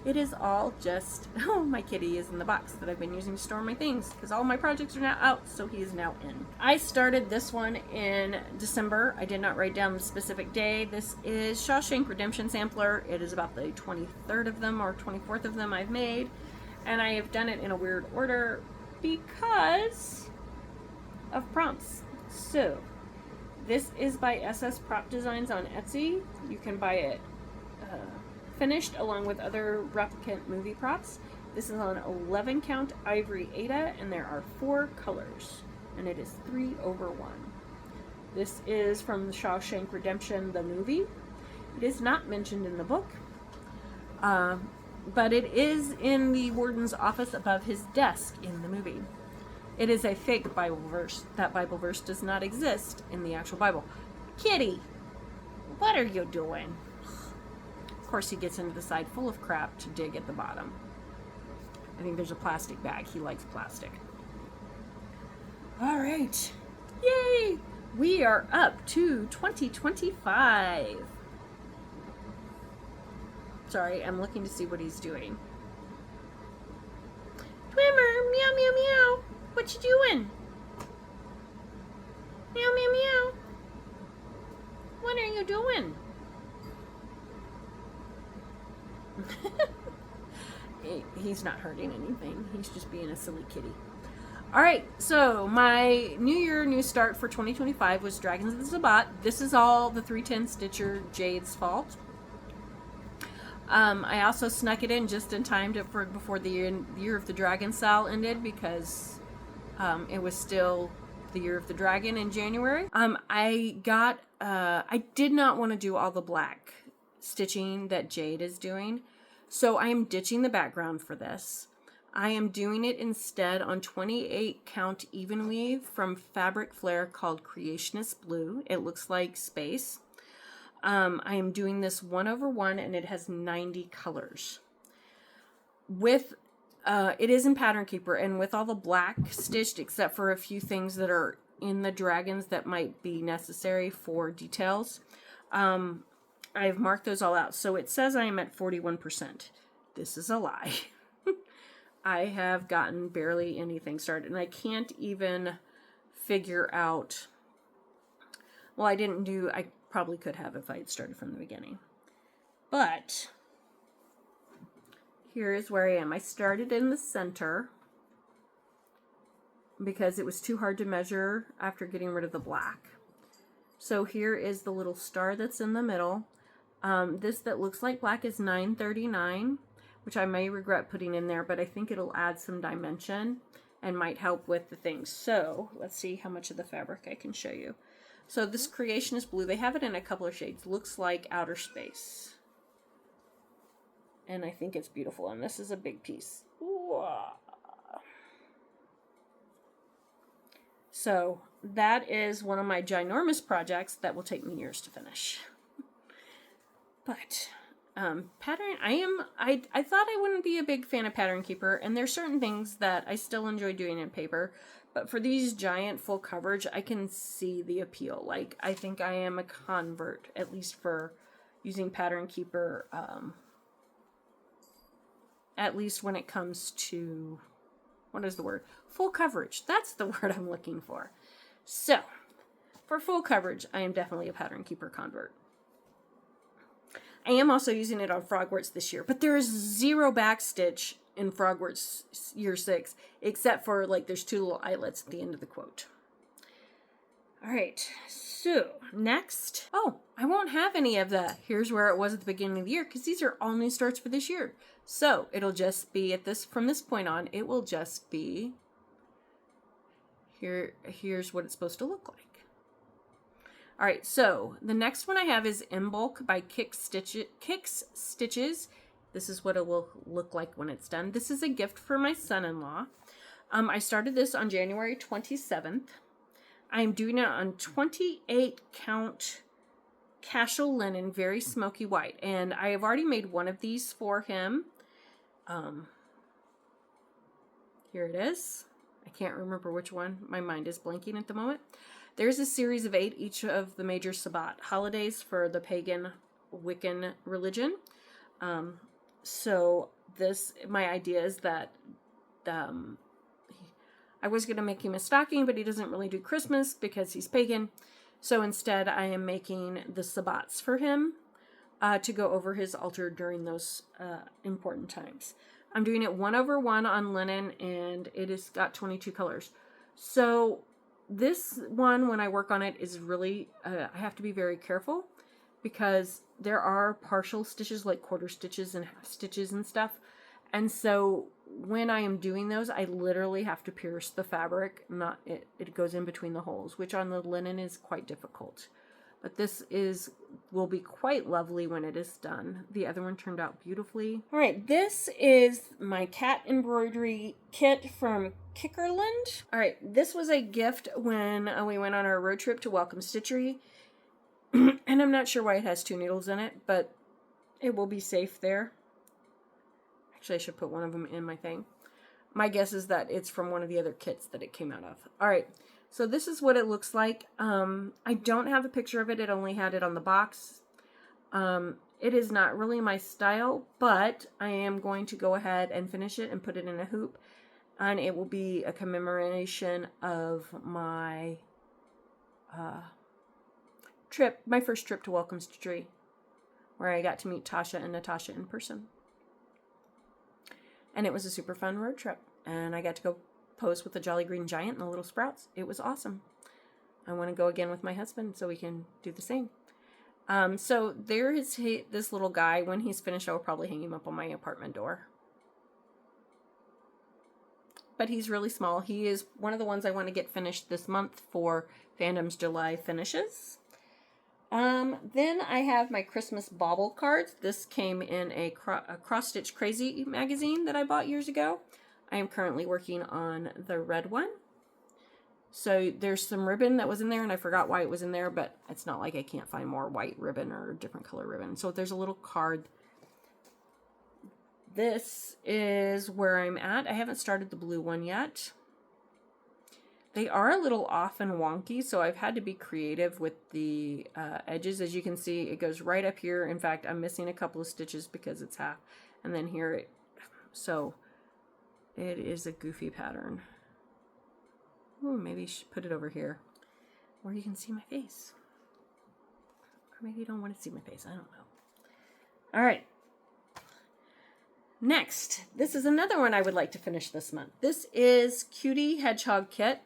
It is all just, oh, my kitty is in the box that I've been using to store my things, because all my projects are now out, so he is now in. I started this one in December. I did not write down the specific day. This is Shawshank Redemption Sampler. It is about the 23rd of them or 24th of them I've made, and I have done it in a weird order because of prompts. So, this is by SS Prop Designs on Etsy. You can buy it finished along with other replicant movie props. This is on 11 count ivory Aida, and there are 4 colors, and it is 3/1. This is from the Shawshank Redemption, the movie. It is not mentioned in the book, but it is in the warden's office above his desk in the movie. It is a fake Bible verse. That Bible verse does not exist in the actual Bible. Kitty, what are you doing? Of course, he gets into the side full of crap to dig at the bottom. I think there's a plastic bag. He likes plastic. All right. Yay! We are up to 2025. Sorry, I'm looking to see what he's doing. Twimmer, meow, meow, meow. What you doing? Meow, meow, meow. What are you doing? He's not hurting anything. He's just being a silly kitty. Alright, so my New Year, New Start for 2025 was Dragons of the Sabbat. This is all the 310 Stitcher Jade's fault. I also snuck it in just in time for before the Year of the Dragon sale ended, because it was still the Year of the Dragon in January. I did not want to do all the black stitching that Jade is doing, so I am ditching the background for this. I am doing it instead on 28 count even weave from Fabric Flair called Creationist Blue. It looks like space. I am doing this 1/1, and it has 90 colors. With it is in Pattern Keeper, and with all the black stitched, except for a few things that are in the dragons that might be necessary for details, I've marked those all out. So it says I am at 41%. This is a lie. I have gotten barely anything started, and I can't even figure out, well, I probably could have if I had started from the beginning. But here is where I am. I started in the center because it was too hard to measure after getting rid of the black. So here is the little star that's in the middle. This that looks like black is 939, which I may regret putting in there, but I think it'll add some dimension and might help with the things. So let's see how much of the fabric I can show you. So this Creationist Blue, they have it in a couple of shades. Looks like outer space. And I think it's beautiful. And this is a big piece. Whoa. So that is one of my ginormous projects that will take me years to finish. But pattern, I thought I wouldn't be a big fan of Pattern Keeper, and there's certain things that I still enjoy doing in paper, but for these giant full coverage, I can see the appeal. Like, I think I am a convert, at least for using Pattern Keeper, at least when it comes to, what is the word? Full coverage. That's the word I'm looking for. So, for full coverage, I am definitely a Pattern Keeper convert. I am also using it on Frogworts this year, but there is 0 backstitch in Frogworts year 6, except for, like, there's 2 little eyelets at the end of the quote. All right, so next, oh, I won't have any of the here's where it was at the beginning of the year, because these are all new starts for this year. So it'll just be from this point on, it will just be here's what it's supposed to look like. All right, so the next one I have is In Bulk by Kix Stitches. This is what it will look like when it's done. This is a gift for my son-in-law. I started this on January 27th. I'm doing it on 28 count casual linen, very smoky white. And I have already made one of these for him. Here it is. I can't remember which one. My mind is blanking at the moment. There's a series of 8, each of the major Sabbat holidays for the pagan Wiccan religion. So my idea is that I was going to make him a stocking, but he doesn't really do Christmas because he's pagan. So instead I am making the Sabbats for him to go over his altar during those important times. I'm doing it 1/1 on linen, and it has got 22 colors. So this one, when I work on it, is really, I have to be very careful because there are partial stitches, like quarter stitches and half stitches and stuff. And so when I am doing those, I literally have to pierce the fabric, it goes in between the holes, which on the linen is quite difficult. But this will be quite lovely when it is done. The other one turned out beautifully. All right, this is my cat embroidery kit from Kickerland. All right, this was a gift when we went on our road trip to Welcome Stitchery. And I'm not sure why it has 2 needles in it, but it will be safe there. Actually, I should put one of them in my thing. My guess is that it's from one of the other kits that it came out of. All right. So this is what it looks like. I don't have a picture of it. It only had it on the box. It is not really my style, but I am going to go ahead and finish it and put it in a hoop. And it will be a commemoration of my my first trip to Welcome Stitchery, where I got to meet Tasha and Natasha in person. And it was a super fun road trip. And I got to go pose with the Jolly Green Giant and the Little Sprouts. It was awesome. I want to go again with my husband so we can do the same. So there is this little guy. When he's finished, I will probably hang him up on my apartment door. But he's really small. He is one of the ones I want to get finished this month for Fandom's July finishes. Then I have my Christmas bauble cards. This came in a Cross-Stitch Crazy magazine that I bought years ago. I am currently working on the red one. So there's some ribbon that was in there, and I forgot why it was in there, but it's not like I can't find more white ribbon or different color ribbon. So there's a little card. This is where I'm at. I haven't started the blue one yet. They are a little off and wonky, so I've had to be creative with the edges. As you can see, it goes right up here. In fact, I'm missing a couple of stitches because it's half. And then here, so it is a goofy pattern. Ooh, maybe you should put it over here where you can see my face. Or maybe you don't want to see my face. I don't know. All right. Next, this is another one I would like to finish this month. This is Cutie Hedgehog Kit.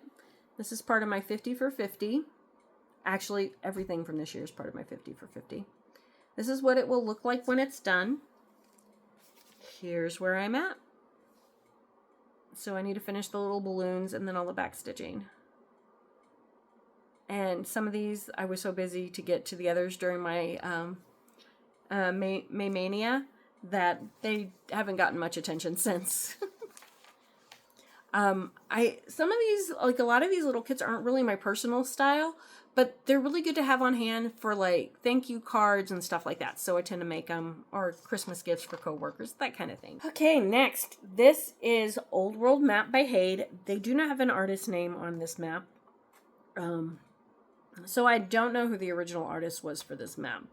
This is part of my 50 for 50. Actually, everything from this year is part of my 50 for 50. This is what it will look like when it's done. Here's where I'm at. So I need to finish the little balloons and then all the back stitching. And some of these, I was so busy to get to the others during my May Mania that they haven't gotten much attention since. Some of these, like a lot of these little kits aren't really my personal style, but they're really good to have on hand for like thank you cards and stuff like that. So I tend to make them, or Christmas gifts for coworkers, that kind of thing. Okay, next. This is Old World Map by Hade. They do not have an artist name on this map. So I don't know who the original artist was for this map.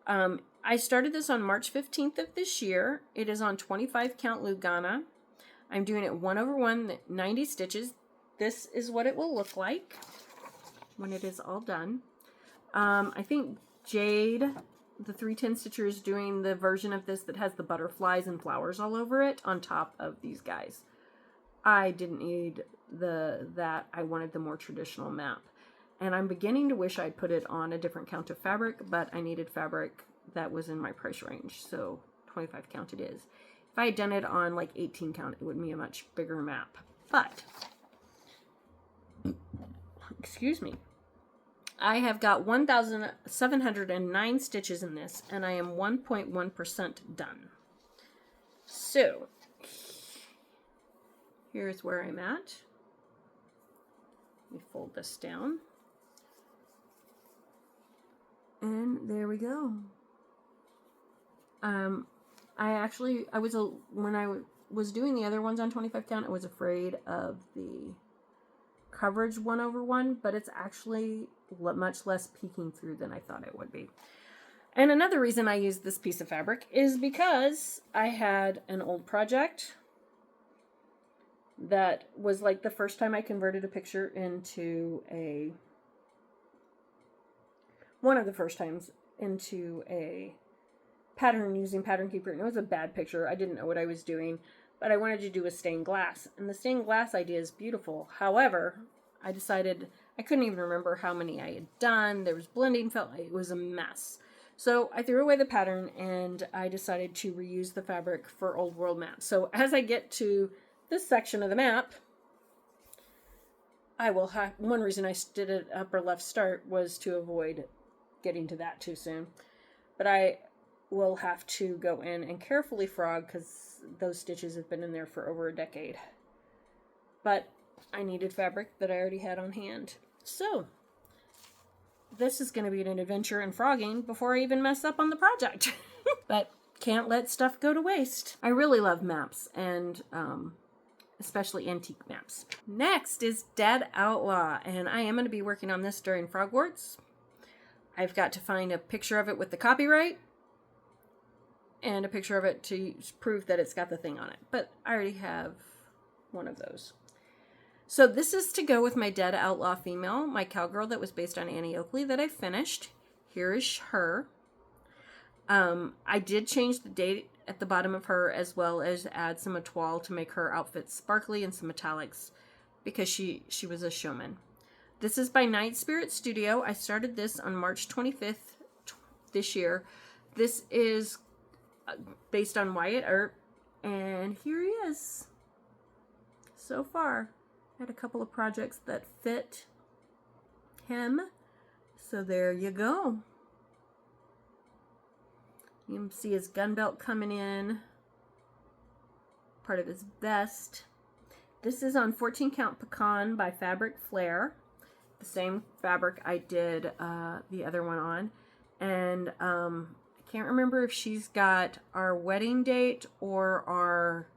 I started this on March 15th of this year. It is on 25 count Lugana. I'm doing it 1/1, 90 stitches. This is what it will look like when it is all done. I think Jade, the 310 Stitcher, is doing the version of this that has the butterflies and flowers all over it on top of these guys. I didn't need that. I wanted the more traditional map. And I'm beginning to wish I'd put it on a different count of fabric, but I needed fabric that was in my price range, so 25 count it is. If I had done it on like 18 count, it would be a much bigger map. But, excuse me, I have got 1,709 stitches in this, and I am 1.1% done. So, here's where I'm at. Let me fold this down. And there we go. When I was doing the other ones on 25 count, I was afraid of the coverage 1/1, but it's actually much less peeking through than I thought it would be. And another reason I used this piece of fabric is because I had an old project that was like the first time I converted a picture into one of the first times into a pattern using Pattern Keeper, and it was a bad picture. I didn't know what I was doing, but I wanted to do a stained glass, and the stained glass idea is beautiful. However, I decided I couldn't even remember how many I had done. There was blending, felt like it was a mess. So I threw away the pattern, and I decided to reuse the fabric for Old World Map. So as I get to this section of the map, I will have, one reason I did an upper left start was to avoid getting to that too soon. But I will have to go in and carefully frog because those stitches have been in there for over a decade. But I needed fabric that I already had on hand. So this is going to be an adventure in frogging before I even mess up on the project. But can't let stuff go to waste. I really love maps, and especially antique maps. Next is Dead Outlaw, and I am going to be working on this during Frogwarts. I've got to find a picture of it with the copyright and a picture of it to prove that it's got the thing on it. But I already have one of those. So this is to go with my Dead Outlaw female, my cowgirl that was based on Annie Oakley that I finished. Here is her. I did change the date at the bottom of her, as well as add some etoile to make her outfit sparkly and some metallics because she was a showman. This is by nightspiritstudio. I started this on March 25th this year. This is based on Wyatt Earp, and here he is. So far, I had a couple of projects that fit him, so there you go. You can see his gun belt coming in, part of his vest. This is on 14 count pecan by Flair. The same fabric I did the other one on. And I can't remember if she's got our wedding date or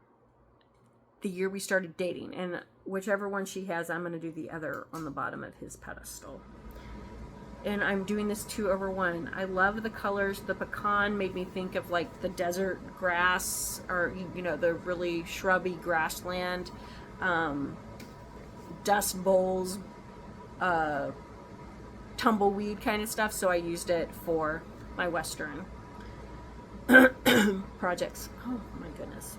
the year we started dating. And whichever one she has, I'm going to do the other on the bottom of his pedestal. And I'm doing this 2/1. I love the colors. The pecan made me think of like the desert grass, or you know, the really shrubby grassland, dust bowls, tumbleweed kind of stuff. So I used it for my Western projects. Oh my goodness.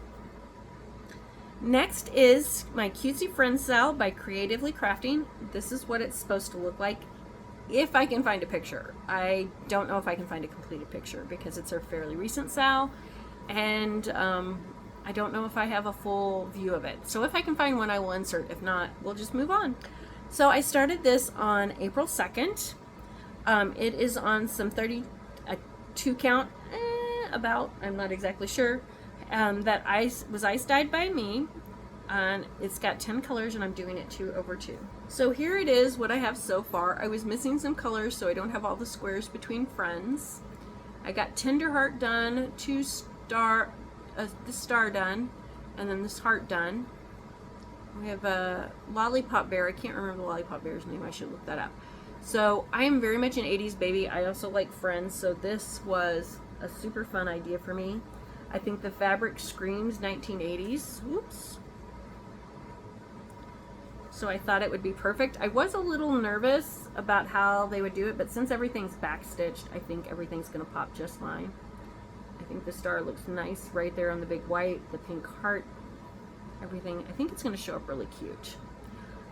Next is my Cutesy Friend Sal by Creatively Crafting. This is what it's supposed to look like. If I can find a picture. I don't know if I can find a completed picture because it's a fairly recent Sal, and I don't know if I have a full view of it. So if I can find one, I will insert. If not, we'll just move on. So I started this on April 2nd. It is on some 32 count, about, I'm not exactly sure, that was ice dyed by me. and it's got 10 colors, and I'm doing it 2/2. So here it is, what I have so far. I was missing some colors, so I don't have all the squares between friends. I got Tenderheart done, this star done, and then this heart done. We have a Lollipop Bear. I can't remember the Lollipop Bear's name. I should look that up. So I am very much an 80s baby. I also like Friends, so this was a super fun idea for me. I think the fabric screams 1980s. Whoops. So I thought it would be perfect. I was a little nervous about how they would do it, but since everything's backstitched, I think everything's going to pop just fine. I think the star looks nice right there on the big white, the pink heart, everything. I think it's going to show up really cute.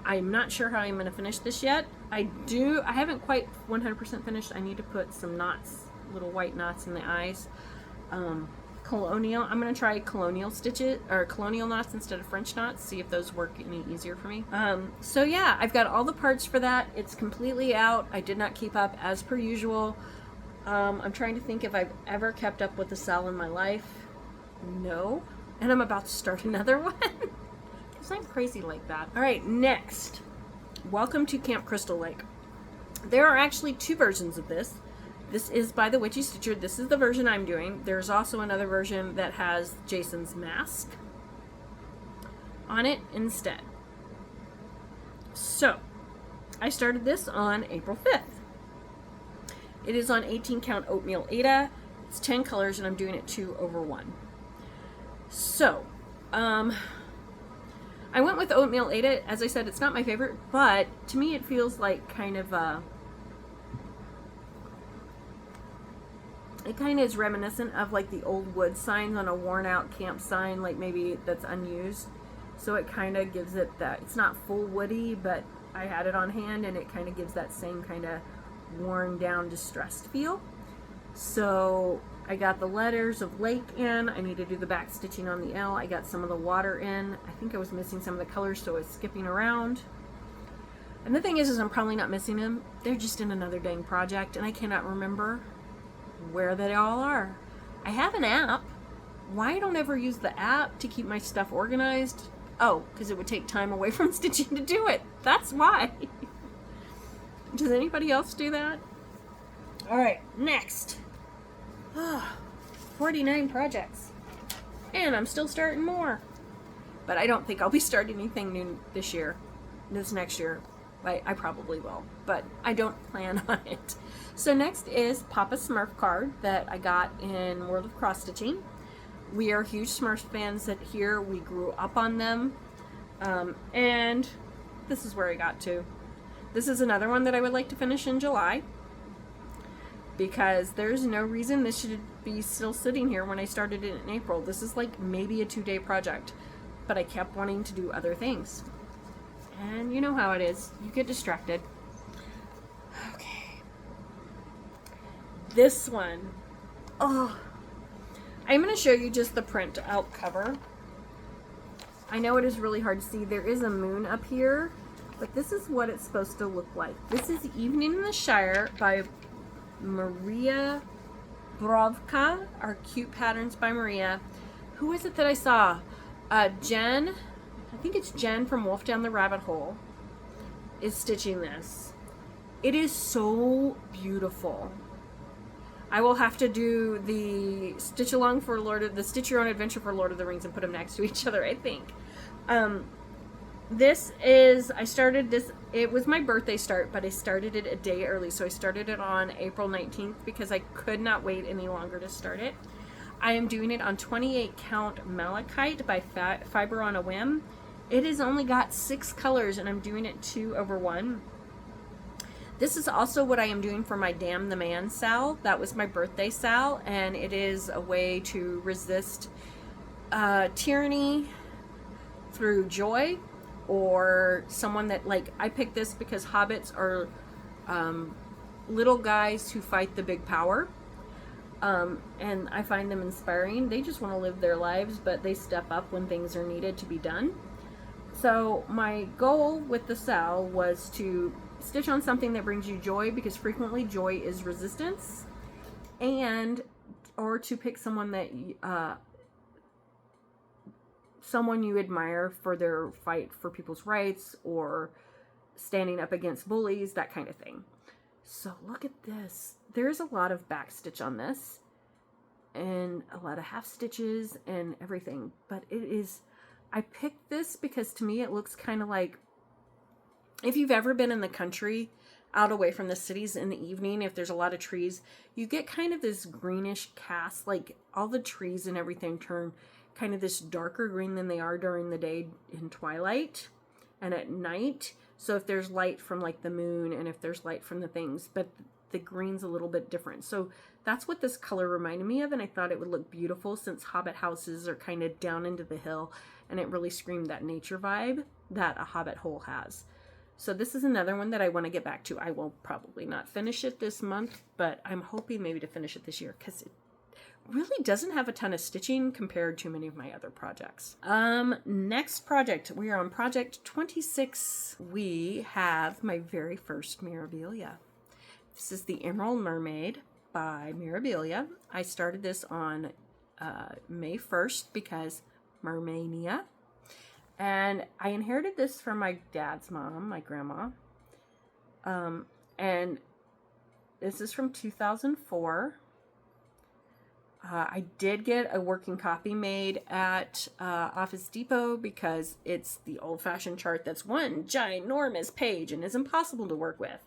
I'm not sure how I'm going to finish this yet. I haven't quite 100% finished. I need to put some knots, little white knots in the eyes. Colonial, I'm going to try colonial stitches, or colonial knots instead of French knots, see if those work any easier for me. So yeah, I've got all the parts for that. It's completely out. I did not keep up as per usual. I'm trying to think if I've ever kept up with the cell in my life. No. And I'm about to start another one. Because I'm crazy like that. Alright, next. Welcome to Camp Crystal Lake. There are actually 2 versions of this. This is by the Witchy Stitcher. This is the version I'm doing. There's also another version that has Jason's mask on it instead. So, I started this on April 5th. It is on 18 count oatmeal Aida. It's 10 colors and I'm doing it 2/1. So, I went with oatmeal Aida. As I said, it's not my favorite, but to me it feels like kind of it kind of is reminiscent of like the old wood signs on a worn out camp sign, like maybe that's unused. So it kind of gives it that, it's not full woody, but I had it on hand and it kind of gives that same kind of worn down, distressed feel. So I got the letters of lake in. I need to do the back stitching on the L. I got some of the water in. I think I was missing some of the colors, so it's skipping around. And the thing is I'm probably not missing them. They're just in another dang project and I cannot remember where they all are. I have an app. Why I don't ever use the app to keep my stuff organized? Oh, because it would take time away from stitching to do it. That's why. Does anybody else do that? Alright, next. 49 projects. And I'm still starting more. But I don't think I'll be starting anything new this next year. I probably will, but I don't plan on it. So next is Papa Smurf card that I got in World of Cross Stitching. We are huge Smurf fans here. We grew up on them. And this is where I got to. This is another one that I would like to finish in July, because there's no reason this should be still sitting here when I started it in April. This is like maybe a 2-day project, but I kept wanting to do other things. And you know how it is. You get distracted. Okay. This one. Oh. I'm going to show you just the print out cover. I know it is really hard to see. There is a moon up here, but this is what it's supposed to look like. This is Evening in the Shire by Maria Brovko, our Cute Patterns by Maria. Who is it that I saw? Jen, I think it's Jen from Wolf Down the Rabbit Hole, is stitching this. It is so beautiful. I will have to do the stitch along for the Stitch Your Own Adventure for Lord of the Rings and put them next to each other, I think. This is, I started this, it was my birthday start, but I started it a day early. So I started it on April 19th because I could not wait any longer to start it. I am doing it on 28 count Malachite by Fiber on a Whim. It has only got 6 colors and I'm doing it 2/1. This is also what I am doing for my Damn the Man sal. That was my birthday sal, and it is a way to resist tyranny through joy, or someone that, like, I picked this because hobbits are little guys who fight the big power, and I find them inspiring. They just want to live their lives, but they step up when things are needed to be done. So my goal with the sal was to stitch on something that brings you joy, because frequently joy is resistance, or to pick someone that someone you admire for their fight for people's rights or standing up against bullies, that kind of thing. So look at this. There's a lot of backstitch on this and a lot of half stitches and everything, but it is, I picked this because to me it looks kind of like, if you've ever been in the country out away from the cities in the evening, if there's a lot of trees, you get kind of this greenish cast, like all the trees and everything turn kind of this darker green than they are during the day in twilight and at night. So if there's light from like the moon and if there's light from the things, but the green's a little bit different. So that's what this color reminded me of, and I thought it would look beautiful since hobbit houses are kind of down into the hill, and it really screamed that nature vibe that a hobbit hole has. So this is another one that I want to get back to. I will probably not finish it this month, but I'm hoping maybe to finish it this year because it really doesn't have a ton of stitching compared to many of my other projects. Next project, we are on project 26. We have my very first Mirabilia. This is the Emerald Mermaid by Mirabilia. I started this on May 1st because Mermania. And I inherited this from my dad's mom, my grandma. And this is from 2004. I did get a working copy made at Office Depot because it's the old-fashioned chart that's one ginormous page and is impossible to work with.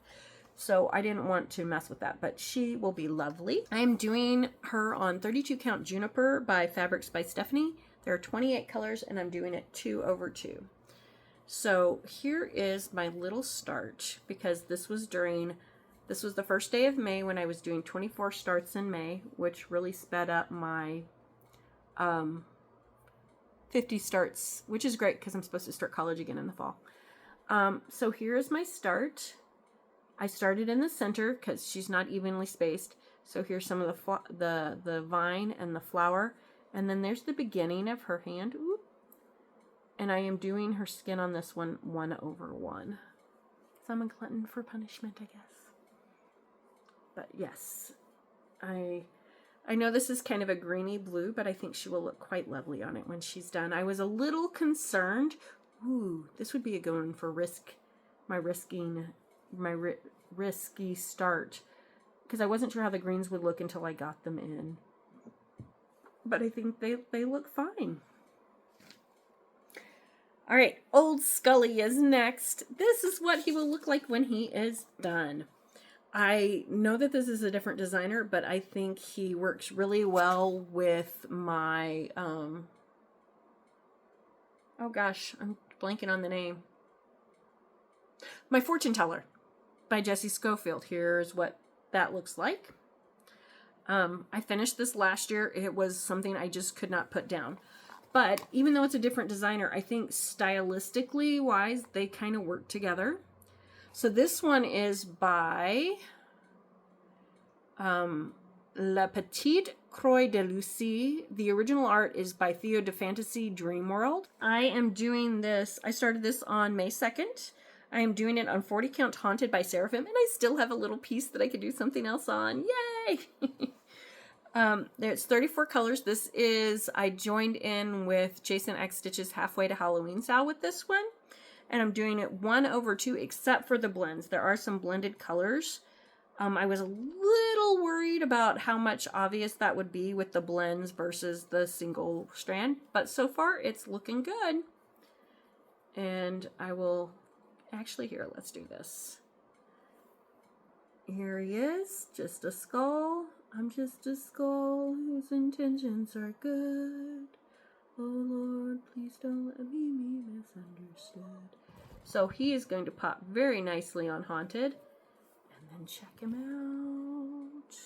So I didn't want to mess with that, but she will be lovely. I'm doing her on 32 count Juniper by Fabrics by Stephanie. There are 28 colors and I'm doing it 2/2. So here is my little start, because this was the first day of May when I was doing 24 starts in May, which really sped up my 50 starts, which is great because I'm supposed to start college again in the fall. So here is my start. I started in the center because she's not evenly spaced. So here's some of the vine and the flower. And then there's the beginning of her hand. Oop. And I am doing her skin on this one 1/1. So I'm a glutton for punishment, I guess. But yes, I know this is kind of a greeny blue, but I think she will look quite lovely on it when she's done. I was a little concerned. Ooh, this would be a good one for my risky start, because I wasn't sure how the greens would look until I got them in. But I think they look fine. All right, Old Scully is next. This is what he will look like when he is done. I know that this is a different designer, but I think he works really well with my, oh gosh, I'm blanking on the name. My Fortune Teller by Jessie Schofield. Here's what that looks like. I finished this last year. It was something I just could not put down. But even though it's a different designer, I think stylistically wise, they kind of work together. So this one is by La Petite Croix de Lucie. The original art is by Theo de Fantasy Dream World. I am doing this, I started this on May 2nd. I am doing it on 40 count Haunted by Seraphim, and I still have a little piece that I could do something else on. Yay! There's 34 colors. This is, I joined in with Jason X Stitches Halfway to Halloween Sal with this one. And I'm doing it 1/2 except for the blends. There are some blended colors. I was a little worried about how much obvious that would be with the blends versus the single strand. But so far, it's looking good. And I will, actually here, let's do this. Here he is, just a skull. I'm just a skull whose intentions are good. Oh Lord, please don't let me be misunderstood. So he is going to pop very nicely on Haunted. And then check him out.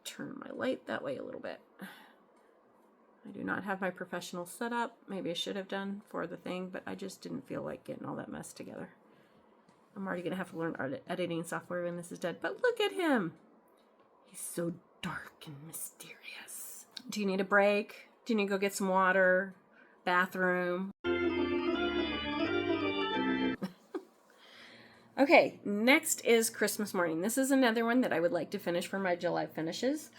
Turn my light that way a little bit. I do not have my professional setup. Maybe I should have done for the thing, but I just didn't feel like getting all that mess together. I'm already going to have to learn editing software when this is dead. But look at him. He's so dark and mysterious. Do you need a break? Do you need to go get some water? Bathroom? Okay, next is Christmas Morning. This is another one that I would like to finish for my July finishes.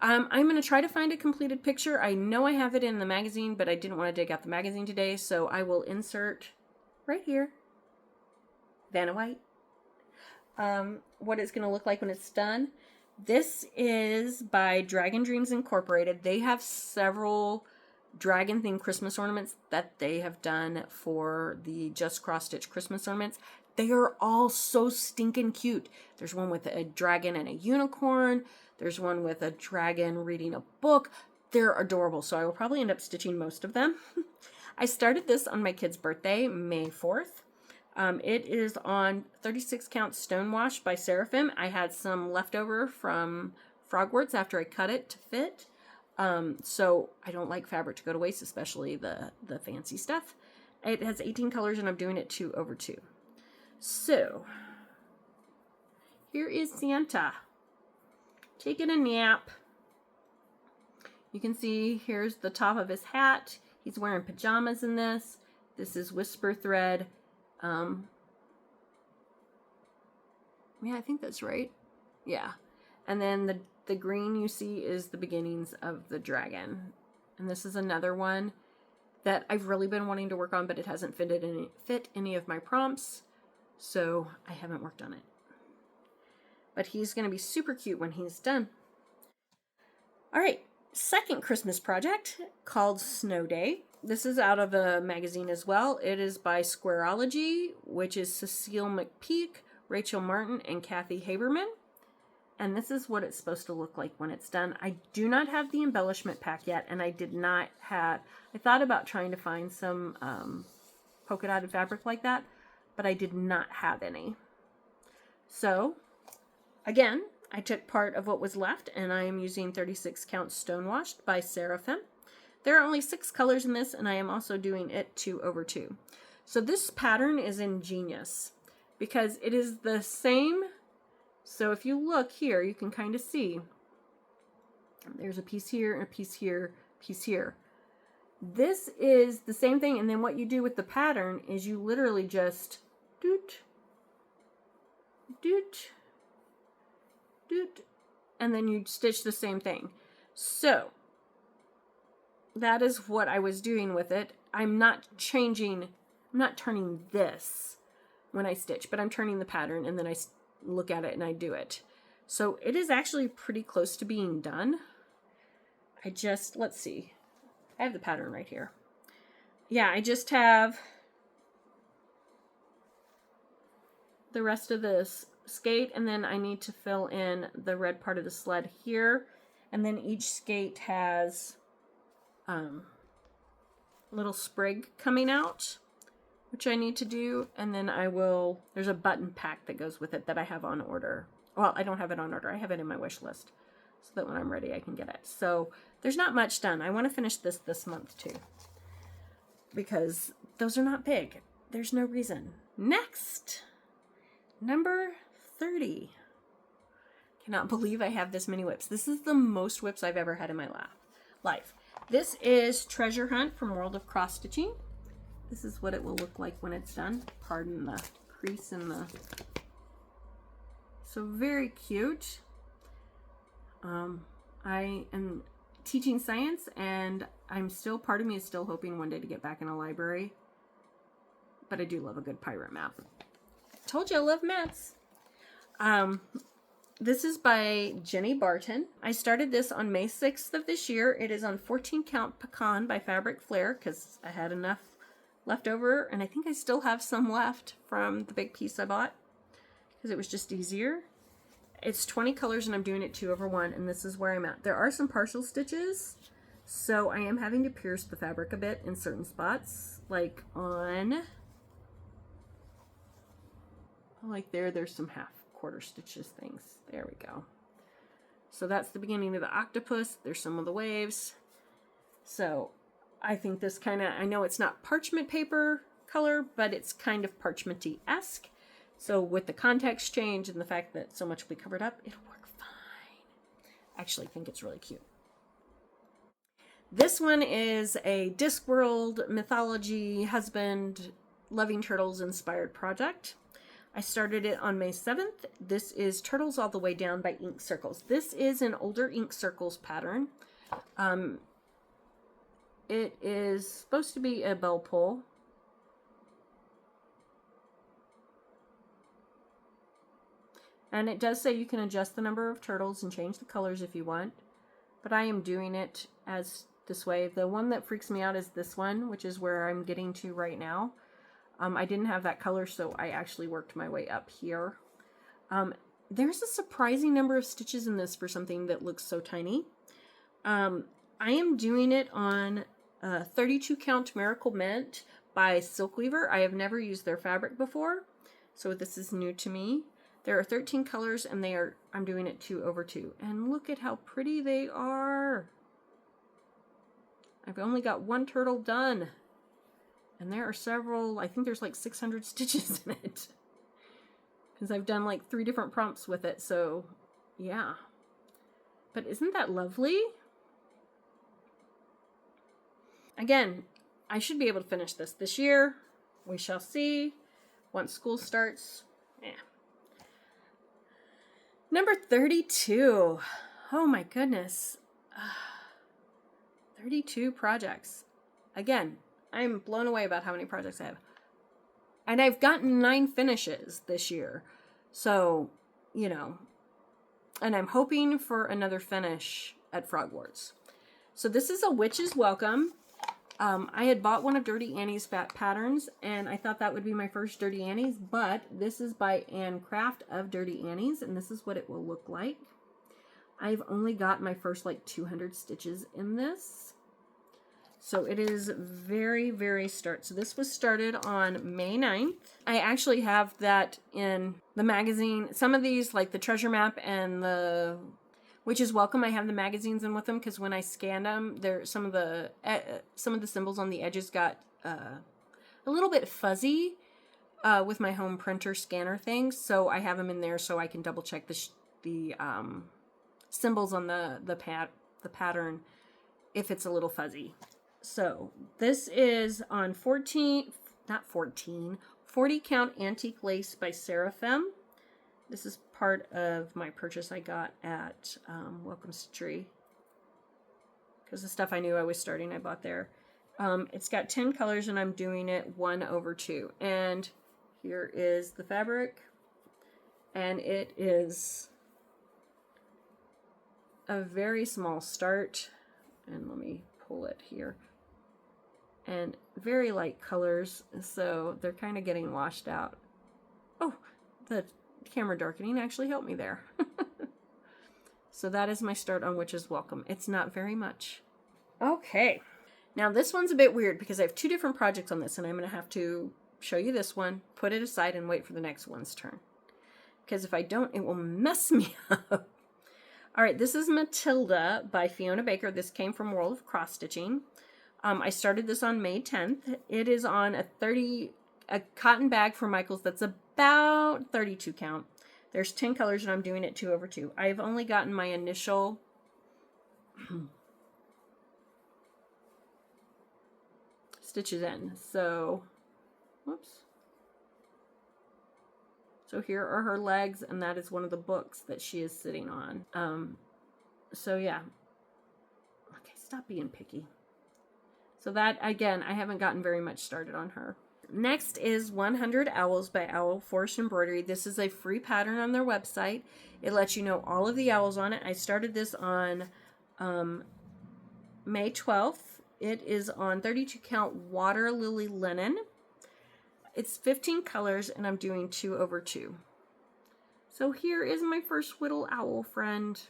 I'm going to try to find a completed picture. I know I have it in the magazine, but I didn't want to dig out the magazine today, so I will insert right here, Vanna White, what it's going to look like when it's done. This is by Dragon Dreams Incorporated. They have several dragon-themed Christmas ornaments that they have done for the Just Cross Stitch Christmas ornaments. They are all so stinking cute. There's one with a dragon and a unicorn. There's one with a dragon reading a book. They're adorable, so I will probably end up stitching most of them. I started this on my kid's birthday, May 4th. It is on 36 count stonewash by Seraphim. I had some leftover from Frogworts after I cut it to fit. So I don't like fabric to go to waste, especially the fancy stuff. It has 18 colors and I'm doing it 2/2. So here is Santa taking a nap. You can see here's the top of his hat. He's wearing pajamas in this. This is whisper thread. Yeah, I think that's right. Yeah. And then the green you see is the beginnings of the dragon. And this is another one that I've really been wanting to work on, but it hasn't fit any of my prompts. So I haven't worked on it. But he's going to be super cute when he's done. All right. Second Christmas project called Snow Day. This is out of a magazine as well. It is by Square.ology, which is Cecile McPeak, Rachel Martin, and Kathy Haberman. And this is what it's supposed to look like when it's done. I do not have the embellishment pack yet, and I thought about trying to find some polka dotted fabric like that, but I did not have any. So, again, I took part of what was left, and I am using 36 count stonewashed by Seraphim. There are only 6 colors in this, and I am also doing it 2/2. So this pattern is ingenious because it is the same. So if you look here, you can kind of see there's a piece here and a piece here, piece here. This is the same thing, and then what you do with the pattern is you literally just doot, doot, doot, and then you stitch the same thing. So that is what I was doing with it. I'm not turning this when I stitch, but I'm turning the pattern and then I look at it and I do it. So it is actually pretty close to being done. Let's see. I have the pattern right here. Yeah, I just have the rest of this skate, and then I need to fill in the red part of the sled here. And then each skate has little sprig coming out, which I need to do. And then there's a button pack that goes with it that I have on order. Well, I don't have it on order. I have it in my wish list so that when I'm ready, I can get it. So there's not much done. I want to finish this month too, because those are not big. There's no reason. Next, number 30. Cannot believe I have this many whips. This is the most whips I've ever had in my life. This is Treasure Hunt from World of Cross Stitching. This is what it will look like when it's done. Pardon the crease in the... So very cute. I am teaching science, and part of me is still hoping one day to get back in a library. But I do love a good pirate map. Told you I love maps. This is by Jenny Barton. I started this on May 6th of this year. It is on 14 count pecan by Fabric Flair because I had enough left over, and I think I still have some left from the big piece I bought because it was just easier. It's 20 colors and I'm doing it 2/1, and this is where I'm at. There are some partial stitches, so I am having to pierce the fabric a bit in certain spots, like there's some quarter stitches things. There we go. So that's the beginning of the octopus. There's some of the waves. So I think this I know it's not parchment paper color, but it's kind of parchmenty-esque. So with the context change and the fact that so much will be covered up, it'll work fine. I actually think it's really cute. This one is a Discworld mythology husband loving turtles inspired project. I started it on May 7th. This is Turtles All the Way Down by Ink Circles. This is an older Ink Circles pattern. It is supposed to be a bell pull. And it does say you can adjust the number of turtles and change the colors if you want. But I am doing it as this way. The one that freaks me out is this one, which is where I'm getting to right now. I didn't have that color, so I actually worked my way up here. There's a surprising number of stitches in this for something that looks so tiny. I am doing it on 32 count Miracle Mint by Silkweaver. I have never used their fabric before, so this is new to me. There are 13 colors, and I'm doing it 2/2. And look at how pretty they are. I've only got one turtle done. And there are several, I think there's like 600 stitches in it. Because I've done like 3 different prompts with it, so yeah. But isn't that lovely? Again, I should be able to finish this year. We shall see once school starts. Yeah. Number 32. Oh my goodness. 32 projects. Again, I'm blown away about how many projects I have. And I've gotten 9 finishes this year. So, you know, and I'm hoping for another finish at Frogwarts. So this is a Witch's Welcome. I had bought one of Dirty Annie's fat patterns, and I thought that would be my first Dirty Annie's, but this is by Anne Craft of Dirty Annie's, and this is what it will look like. I've only got my first like 200 stitches in this. So it is very, very start. So this was started on May 9th. I actually have that in the magazine. Some of these, like the Treasure Map and the Witch's Welcome, I have the magazines in with them because when I scanned them, there some of the symbols on the edges got a little bit fuzzy with my home printer scanner thing. So I have them in there so I can double check the symbols on the pattern if it's a little fuzzy. So this is on 40 count antique lace by Seraphim. This is part of my purchase I got at Welcome Stitchery. Because the stuff I knew I was starting, I bought there. It's got 10 colors and I'm doing it 1/2. And here is the fabric. And it is a very small start. And let me pull it here. And very light colors, so they're kind of getting washed out. Oh, the camera darkening actually helped me there. So that is my start on Witch's Welcome. It's not very much. Okay, now this one's a bit weird because I have 2 different projects on this, and I'm going to have to show you this one, put it aside, and wait for the next one's turn. Because if I don't, it will mess me up. All right, this is Matilda by Fiona Baker. This came from World of Cross Stitching. I started this on May 10th. It is on a cotton bag for Michaels that's about 32 count. There's 10 colors and I'm doing it 2/2. I've only gotten my initial stitches in. So, whoops. So here are her legs, and that is one of the books that she is sitting on. So yeah. Okay, stop being picky. So that, again, I haven't gotten very much started on her. Next is 100 Owls by Owl Forest Embroidery. This is a free pattern on their website. It lets you know all of the owls on it. I started this on May 12th. It is on 32 count water lily linen. It's 15 colors and I'm doing 2/2. So here is my first Whittle Owl friend.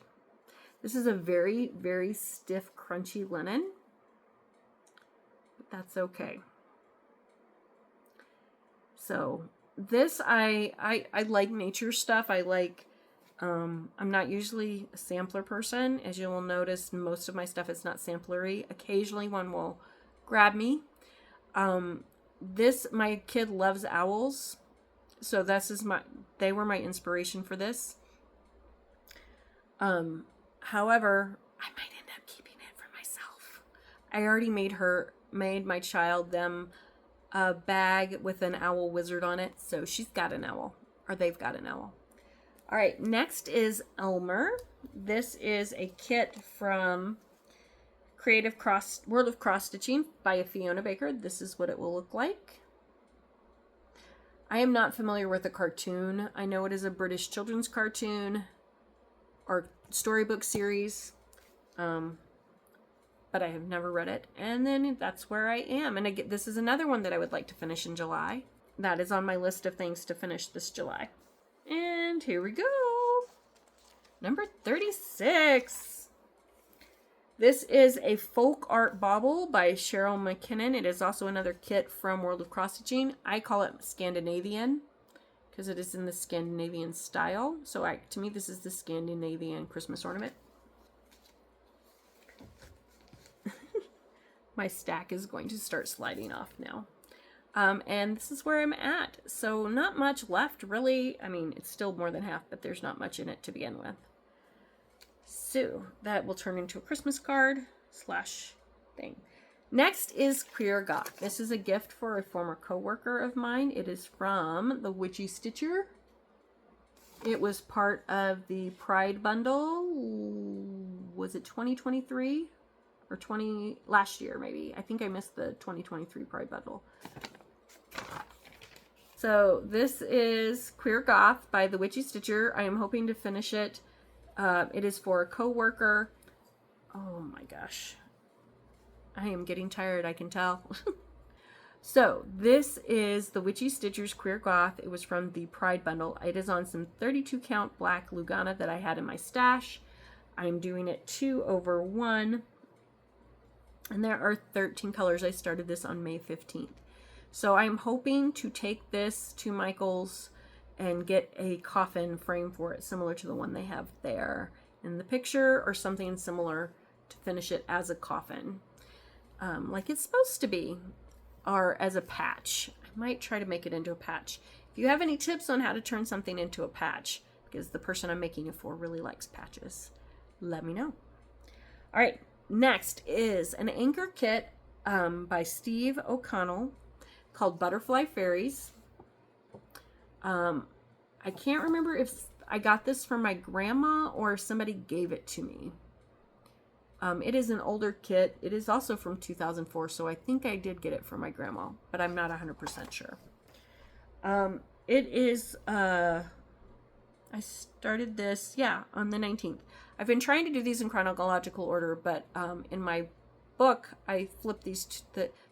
This is a very, very stiff, crunchy linen. But that's okay. So this, I like nature stuff. I like, I'm not usually a sampler person. As you will notice, most of my stuff is not samplery. Occasionally one will grab me. My kid loves owls. So they were my inspiration for this. However, I might end up keeping it for myself. I already made my child a bag with an owl wizard on it, so she's got an owl. or they've got an owl. All right, next is Elmer. This is a kit from World of Cross Stitching by Fiona Baker. This is what it will look like. I am not familiar with the cartoon. I know it is a British children's cartoon or storybook series, but I have never read it. And then that's where I am. And this is another one that I would like to finish in July. That is on my list of things to finish this July. And here we go. Number 36. This is a folk art bauble by Cheryl McKinnon. It is also another kit from World of Cross Stitching. I call it Scandinavian because it is in the Scandinavian style. So to me, this is the Scandinavian Christmas ornament. My stack is going to start sliding off now. And this is where I'm at. So not much left, really. I mean, it's still more than half, but there's not much in it to begin with. So that will turn into a Christmas card / thing. Next is Queer Goth. This is a gift for a former co-worker of mine. It is from the Witchy Stitcher. It was part of the Pride bundle. Was it 2023 or last year maybe? I think I missed the 2023 Pride bundle. So this is Queer Goth by the Witchy Stitcher. I am hoping to finish it. It is for a co-worker. Oh my gosh. I am getting tired, I can tell. So this is the Witchy Stitcher's Queer Goth. It was from the Pride bundle. It is on some 32 count black Lugana that I had in my stash. I'm doing it 2/1. And there are 13 colors. I started this on May 15th. So I'm hoping to take this to Michael's and get a coffin frame for it, similar to the one they have there in the picture, or something similar to finish it as a coffin, like it's supposed to be, or as a patch. I might try to make it into a patch. If you have any tips on how to turn something into a patch, because the person I'm making it for really likes patches, let me know. All right, next is an anchor kit by Steve O'Connell called Butterfly Fairies. I can't remember if I got this from my grandma or if somebody gave it to me. It is an older kit. It is also from 2004, so I think I did get it from my grandma, but I'm not 100% sure. It is, I started this, on the 19th. I've been trying to do these in chronological order, but in my book, I flipped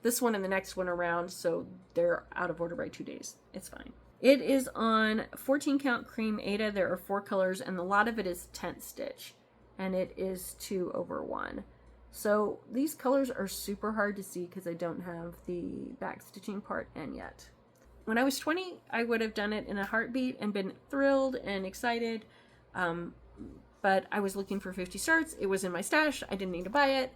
this one and the next one around, so they're out of order by 2 days. It's fine. It is on 14 count cream Aida. There are 4 colors, and a lot of it is tent stitch, and it is 2/1. So these colors are super hard to see because I don't have the back stitching part in yet. When I was 20, I would have done it in a heartbeat and been thrilled and excited, but I was looking for 50 starts. It was in my stash. I didn't need to buy it.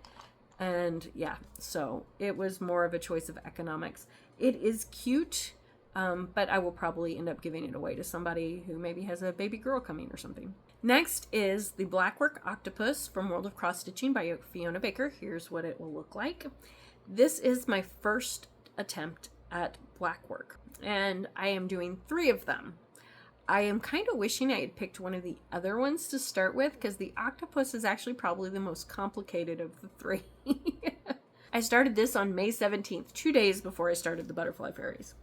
And yeah, so it was more of a choice of economics. It is cute, but I will probably end up giving it away to somebody who maybe has a baby girl coming or something. Next is the Blackwork Octopus from World of Cross Stitching by Fiona Baker. Here's what it will look like. This is my first attempt at blackwork, and I am doing 3 of them. I am kind of wishing I had picked one of the other ones to start with, because the octopus is actually probably the most complicated of the 3. I started this on May 17th, 2 days before I started the Butterfly Fairies.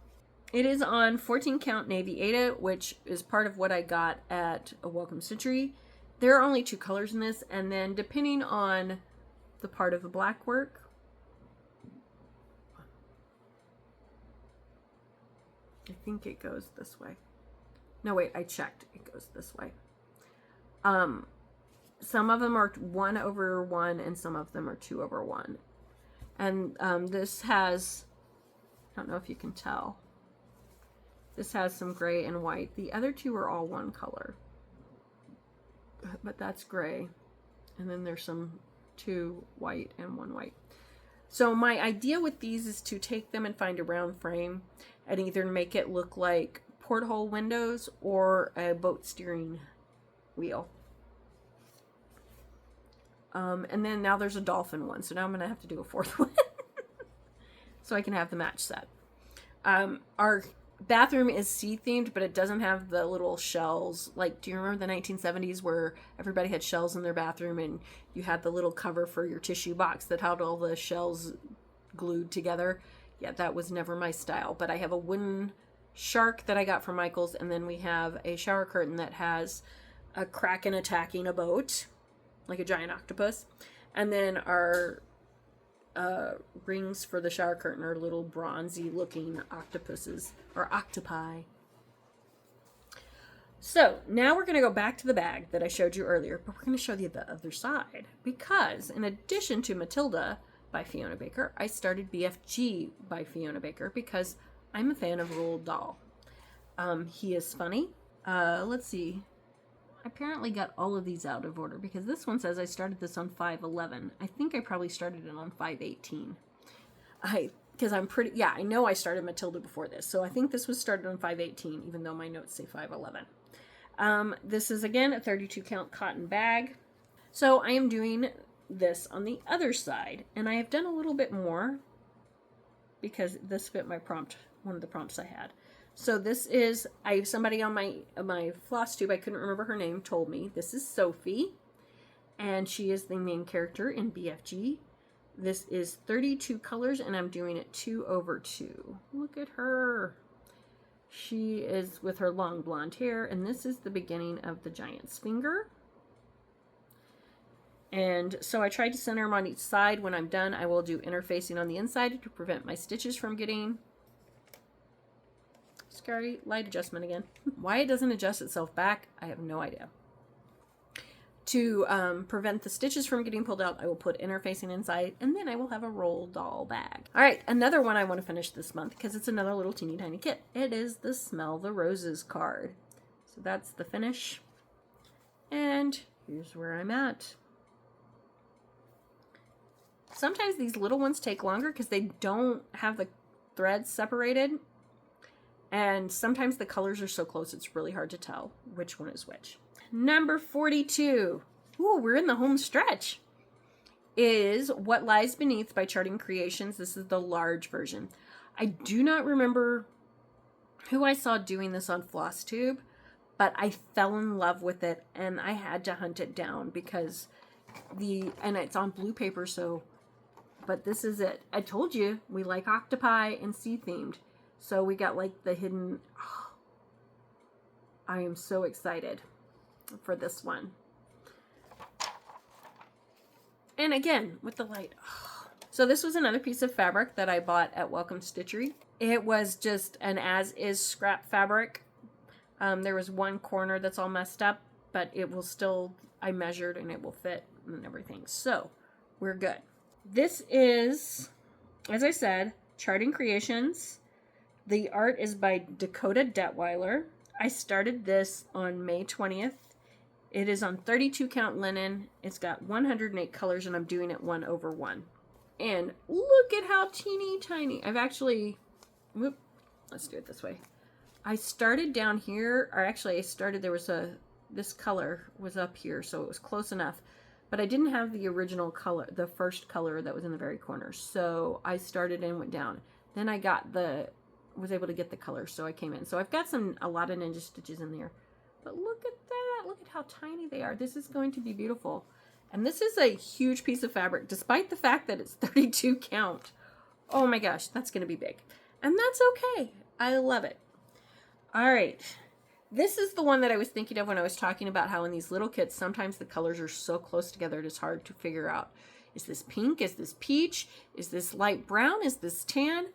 It is on 14 count Navy Aida, which is part of what I got at a Welcome Stitchery. There are only 2 colors in this, and then depending on the part of the black work, I think it goes this way. No, wait, I checked. It goes this way. Some of them are 1/1 and some of them are 2/1. And this has, I don't know if you can tell, this has some gray and white. The other 2 are all one color, but that's gray. And then there's some 2 white and 1 white. So my idea with these is to take them and find a round frame and either make it look like porthole windows or a boat steering wheel. And then now there's a dolphin one, so now I'm going to have to do a 4th one so I can have the match set. Our bathroom is sea themed, but it doesn't have the little shells. Like, do you remember the 1970s where everybody had shells in their bathroom and you had the little cover for your tissue box that had all the shells glued together? Yeah, that was never my style. But I have a wooden shark that I got from Michael's, and then we have a shower curtain that has a kraken attacking a boat, like a giant octopus. And then our rings for the shower curtain are little bronzy looking octopuses, or octopi. So now we're going to go back to the bag that I showed you earlier, but we're going to show you the other side, because in addition to Matilda by Fiona Baker, I started BFG by Fiona Baker because I'm a fan of Roald Dahl. He is funny. Let's see. I apparently got all of these out of order because this one says I started this on 5/11. I think I probably started it on 5/18. Because I'm pretty, yeah, I know I started Matilda before this. So I think this was started on 5/18, even though my notes say 5/11. This is, again, a 32 count cotton bag. So I am doing this on the other side. And I have done a little bit more because this fit my prompt, one of the prompts I had. So this is, somebody on my floss tube, I couldn't remember her name, told me this is Sophie, and she is the main character in BFG. This is 32 colors, and I'm doing it 2/2. Look at her. She is with her long blonde hair, and this is the beginning of the giant's finger. And so I tried to center them on each side. When I'm done, I will do interfacing on the inside to prevent my stitches from getting... Scary light adjustment again. Why it doesn't adjust itself back, I have no idea. To prevent the stitches from getting pulled out, I will put interfacing inside, and then I will have a Roald Dahl bag. All right, another one I want to finish this month because it's another little teeny tiny kit. It is the Smell the Roses card. So that's the finish. And here's where I'm at. Sometimes these little ones take longer because they don't have the threads separated. And sometimes the colors are so close it's really hard to tell which one is which. Number 42. Ooh, we're in the home stretch. Is What Lies Beneath by Charting Creations. This is the large version. I do not remember who I saw doing this on FlossTube, but I fell in love with it and I had to hunt it down because and it's on blue paper, so, but this is it. I told you we like octopi and sea themed. So we got like the hidden, oh, I am so excited for this one. And again, with the light. Oh. So this was another piece of fabric that I bought at Welcome Stitchery. It was just an as-is scrap fabric. There was one corner that's all messed up, but it will still, I measured and it will fit and everything. So we're good. This is, as I said, Charting Creations. The art is by Dakota Detweiler. I started this on May 20th. It is on 32 count linen. It's got 108 colors and I'm doing it 1/1. And look at how teeny tiny. I've actually, let's do it this way. I started down here, or actually I started, this color was up here, so it was close enough. But I didn't have the original color, the first color that was in the very corner. So I started and went down. Then I got was able to get the color, so I came in. So I've got a lot of ninja stitches in there. But look at that. Look at how tiny they are. This is going to be beautiful. And this is a huge piece of fabric, despite the fact that it's 32 count. Oh my gosh, that's going to be big. And that's okay. I love it. All right. This is the one that I was thinking of when I was talking about how in these little kits, sometimes the colors are so close together, it is hard to figure out. Is this pink? Is this peach? Is this light brown? Is this tan?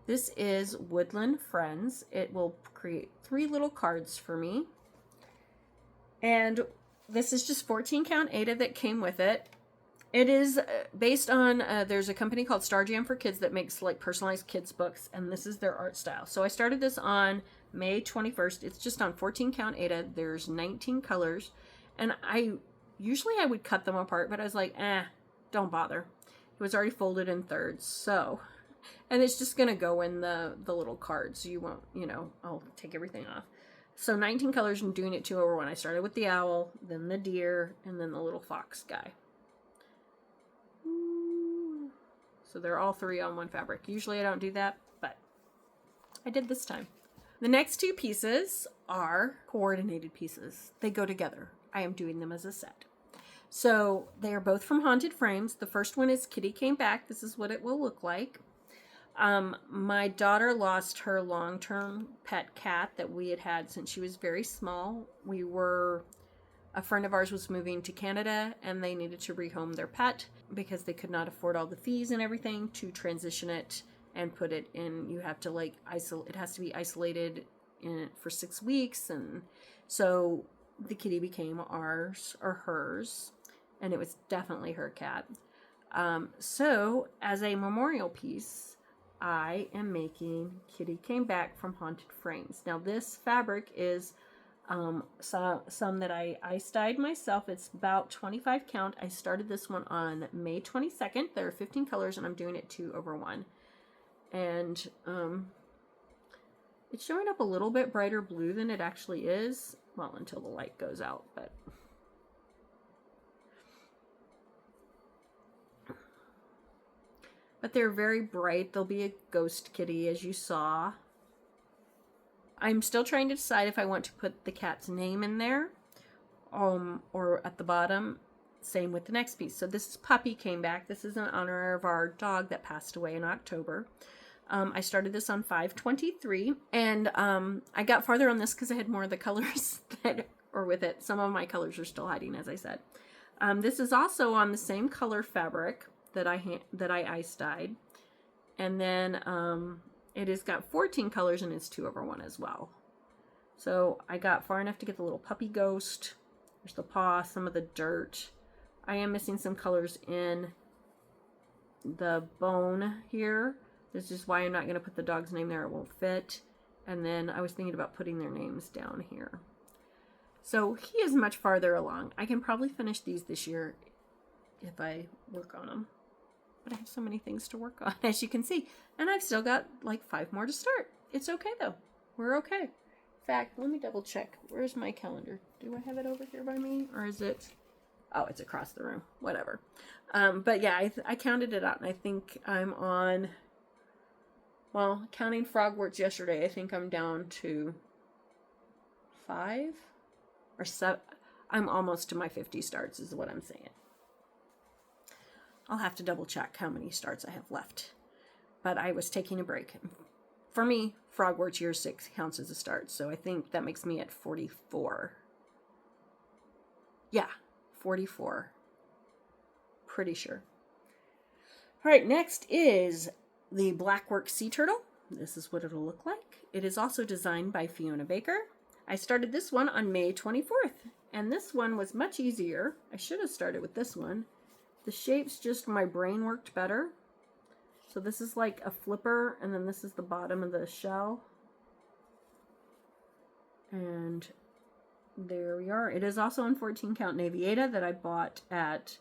This is Woodland Friends. It will create 3 little cards for me. And this is just 14 count Aida that came with it. It is based on, there's a company called Star Jam for Kids that makes like personalized kids books, and this is their art style. So I started this on May 21st. It's just on 14 count Aida. There's 19 colors, and usually I would cut them apart, but I was like, don't bother. It was already folded in thirds, so... And it's just going to go in the little cards. You won't, I'll take everything off. So 19 colors and doing it 2/1. I started with the owl, then the deer, and then the little fox guy. Ooh. So they're all 3 on one fabric. Usually I don't do that, but I did this time. The next two pieces are coordinated pieces. They go together. I am doing them as a set. So they are both from Haunted Frames. The first one is Kitty Came Back. This is what it will look like. My daughter lost her long-term pet cat that we had had since she was very small. A friend of ours was moving to Canada and they needed to rehome their pet because they could not afford all the fees and everything to transition it and put it in. You have to like isolate, it has to be isolated for 6 weeks. And so the kitty became ours or hers, and it was definitely her cat. So as a memorial piece, I am making Kitty Came Back from Haunted Frames. Now this fabric is some that I ice-dyed myself. It's about 25 count. I started this one on May 22nd. There are 15 colors and I'm doing it 2/1. And it's showing up a little bit brighter blue than it actually is. Well, until the light goes out, but they're very bright. There'll be a ghost kitty, as you saw. I'm still trying to decide if I want to put the cat's name in there or at the bottom. Same with the next piece. So this is Puppy Came Back. This is in honor of our dog that passed away in October. I started this on 5/23, and I got farther on this because I had more of the colors that are with it. Some of my colors are still hiding, as I said. This is also on the same color fabric that I ice dyed, and then it has got 14 colors and it's 2/1 as well. So I got far enough to get the little puppy ghost. There's the paw, some of the dirt. I am missing some colors in the bone here. This is why I'm not going to put the dog's name there. It won't fit. And then I was thinking about putting their names down here. So he is much farther along. I can probably finish these this year if I work on them. But I have so many things to work on, as you can see. And I've still got like 5 more to start. It's okay though. We're okay. In fact, let me double check. Where's my calendar? Do I have it over here by me? Or is it... Oh, it's across the room. Whatever. But yeah, I counted it out. And I think I'm on... Well, counting frogworts yesterday, I think I'm down to 5 or 7. I'm almost to my 50 starts is what I'm saying. I'll have to double check how many starts I have left. But I was taking a break. For me, Frogworts year 6 counts as a start. So I think that makes me at 44. Yeah, 44. Pretty sure. All right, next is the Blackwork Sea Turtle. This is what it'll look like. It is also designed by Fiona Baker. I started this one on May 24th. And this one was much easier. I should have started with this one. The shapes, just my brain worked better. So this is like a flipper, and then this is the bottom of the shell. And there we are. It is also in 14 count Naviata that I bought at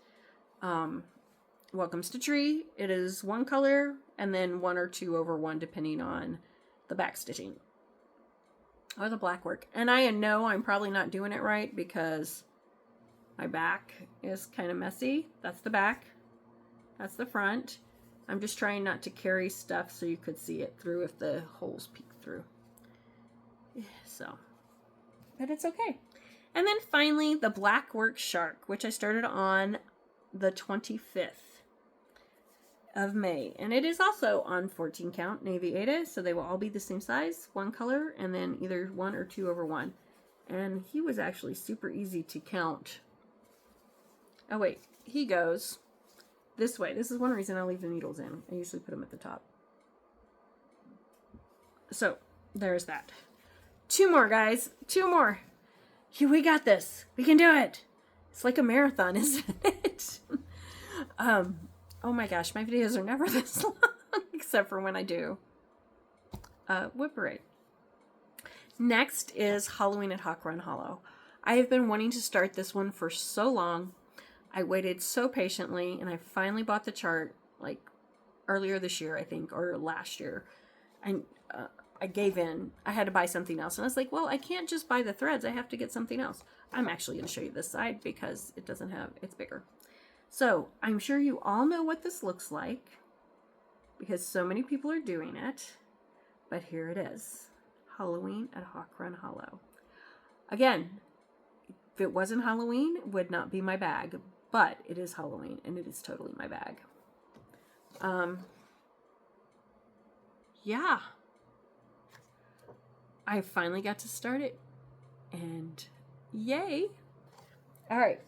Welcome Stitchery. It is one color, and then 1 or 2/1 depending on the back stitching. Or the black work. And I know I'm probably not doing it right because my back is kind of messy. That's the back. That's the front. I'm just trying not to carry stuff so you could see it through if the holes peek through. So, but it's okay. And then finally, the Blackwork Shark, which I started on the 25th of May. And it is also on 14 count Naviata, so they will all be the same size, one color, and then either 1 or 2/1. And he was actually super easy to count. Oh wait, he goes this way. This is one reason I leave the needles in. I usually put them at the top. So there's that. 2 more, guys. 2 more. We got this. We can do it. It's like a marathon, isn't it? Oh my gosh, my videos are never this long, except for when I do WIP Parade. Next is Halloween at Hawk Run Hollow. I have been wanting to start this one for so long. I waited so patiently, and I finally bought the chart like earlier this year, I think, or last year. I gave in. I had to buy something else, and I was like, well, I can't just buy the threads. I have to get something else. I'm actually going to show you this side because it doesn't have, it's bigger. So I'm sure you all know what this looks like because so many people are doing it, but here it is. Halloween at Hawk Run Hollow. Again, if it wasn't Halloween, it would not be my bag, but it is Halloween and it is totally my bag. Yeah. I finally got to start it and yay. All right.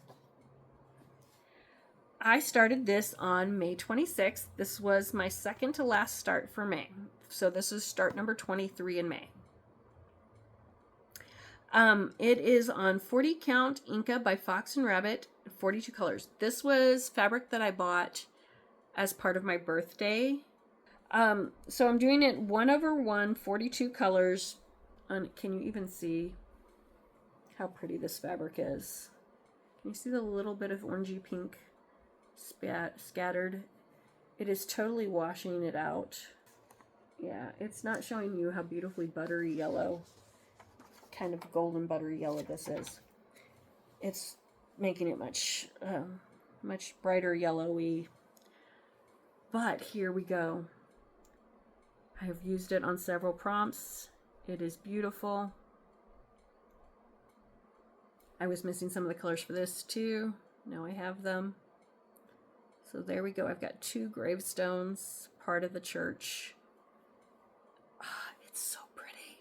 I started this on May 26th. This was my second to last start for May. So this is start number 23 in May. It is on 40 count Inca by Fox and Rabbit, 42 colors. This was fabric that I bought as part of my birthday. So I'm doing it 1/1, 42 colors. Can you even see how pretty this fabric is? Can you see the little bit of orangey pink scattered? It is totally washing it out. Yeah, it's not showing you how beautifully buttery yellow, kind of golden buttery yellow this is. It's making it much brighter yellowy. But here we go. I have used it on several prompts. It is beautiful. I was missing some of the colors for this too. Now I have them. So there we go. I've got 2 gravestones, part of the church. It's so pretty.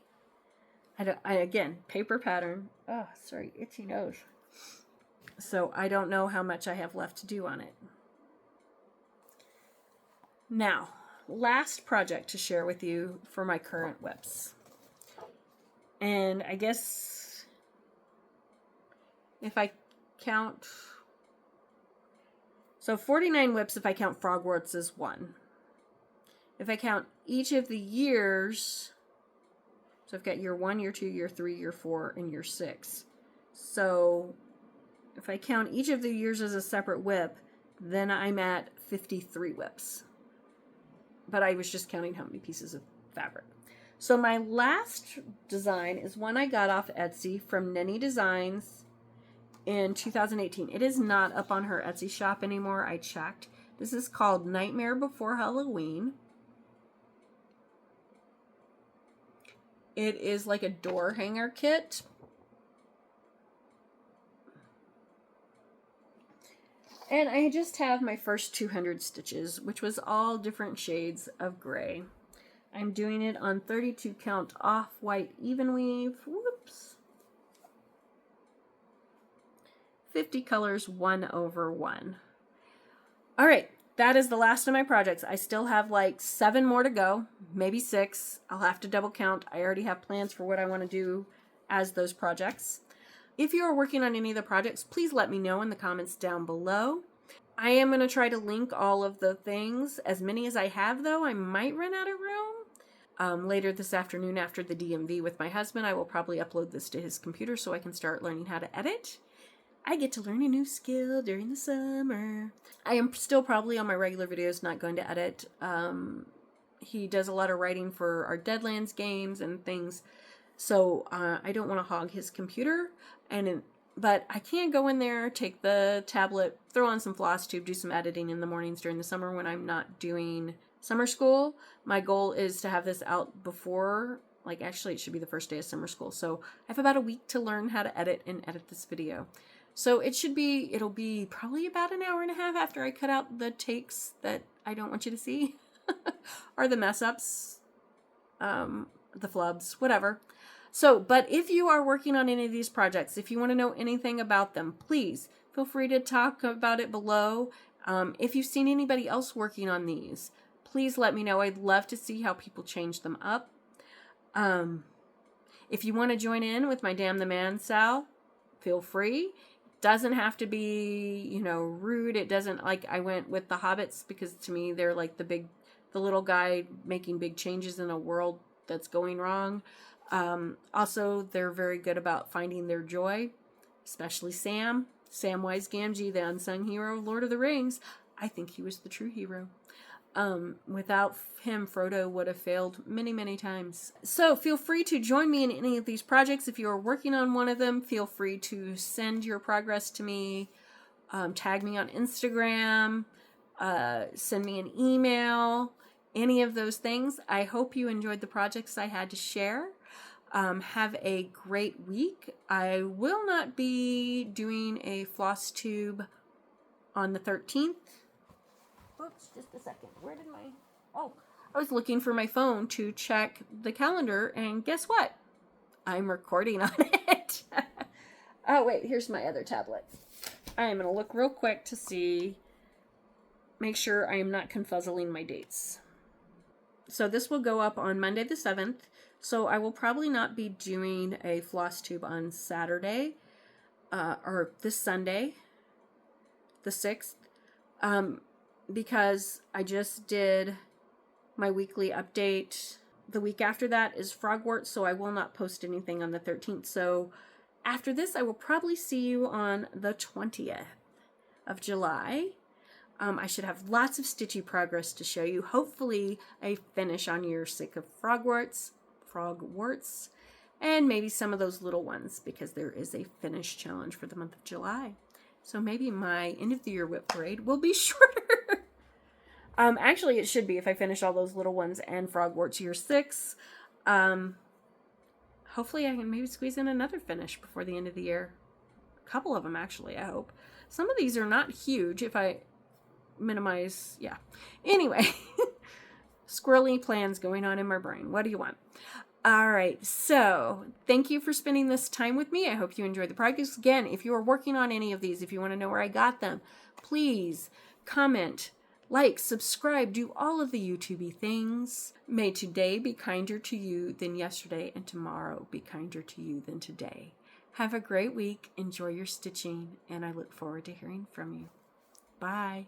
Again, paper pattern. Oh, sorry, itchy nose. So I don't know how much I have left to do on it. Now, last project to share with you for my current WIPs. And I guess if I count, so 49 WIPs if I count Frogwarts as 1. If I count each of the years, so I've got year 1, year 2, year 3, year 4, and year 6. So if I count each of the years as a separate WIP, then I'm at 53 WIPs. But I was just counting how many pieces of fabric. So my last design is one I got off Etsy from Maroomy Designs in 2018. It is not up on her Etsy shop anymore. I checked. This is called Nightmare Before Halloween. It is like a door hanger kit. And I just have my first 200 stitches, which was all different shades of gray. I'm doing it on 32 count off-white even weave. Whoops. 50 colors 1/1. All right, that is the last of my projects. I still have like 7 more to go, maybe 6. I'll have to double count. I already have plans for what I want to do as those projects. If you are working on any of the projects, please let me know in the comments down below. I am going to try to link all of the things. As many as I have, though, I might run out of room. Later this afternoon after the DMV with my husband, I will probably upload this to his computer so I can start learning how to edit. I get to learn a new skill during the summer. I am still probably on my regular videos not going to edit. He does a lot of writing for our Deadlands games and things. So I don't want to hog his computer, but I can go in there, take the tablet, throw on some floss tube, do some editing in the mornings during the summer when I'm not doing summer school. My goal is to have this out before, actually it should be the first day of summer school. So I have about a week to learn how to edit this video. So it'll be probably about an hour and a half after I cut out the takes that I don't want you to see, or the mess ups, the flubs, whatever. So, but if you are working on any of these projects, if you want to know anything about them, please feel free to talk about it below. If you've seen anybody else working on these, please let me know. I'd love to see how people change them up. If you want to join in with my Damn the Man Sal, feel free. Doesn't have to be, rude. It doesn't, I went with the Hobbits because to me they're like the little guy making big changes in a world that's going wrong. Also, they're very good about finding their joy, especially Samwise Gamgee, the unsung hero of Lord of the Rings. I think he was the true hero. Without him, Frodo would have failed many, many times. So feel free to join me in any of these projects. If you are working on one of them, feel free to send your progress to me, tag me on Instagram, send me an email, any of those things. I hope you enjoyed the projects I had to share. Have a great week. I will not be doing a floss tube on the 13th. Oops, just a second. Where did my... Oh, I was looking for my phone to check the calendar, and guess what? I'm recording on it. Oh, wait, here's my other tablet. I am going to look real quick to see, make sure I am not confuzzling my dates. So this will go up on Monday the 7th. So I will probably not be doing a floss tube on Saturday or this Sunday, the 6th, because I just did my weekly update. The week after that is Frogwort, so I will not post anything on the 13th. So after this, I will probably see you on the 20th of July. I should have lots of stitchy progress to show you. Hopefully a finish on your sick of frogworts, and maybe some of those little ones, because there is a finish challenge for the month of July. So maybe my end of the year WIP parade will be shorter. Actually, it should be if I finish all those little ones and frogworts year 6. Hopefully I can maybe squeeze in another finish before the end of the year. A couple of them, actually, I hope. Some of these are not huge if I minimize, yeah. Anyway, squirrely plans going on in my brain. What do you want? All right, so thank you for spending this time with me. I hope you enjoyed the projects. Again, if you are working on any of these, if you want to know where I got them, please comment, like, subscribe, do all of the YouTube-y things. May today be kinder to you than yesterday, and tomorrow be kinder to you than today. Have a great week, enjoy your stitching, and I look forward to hearing from you. Bye.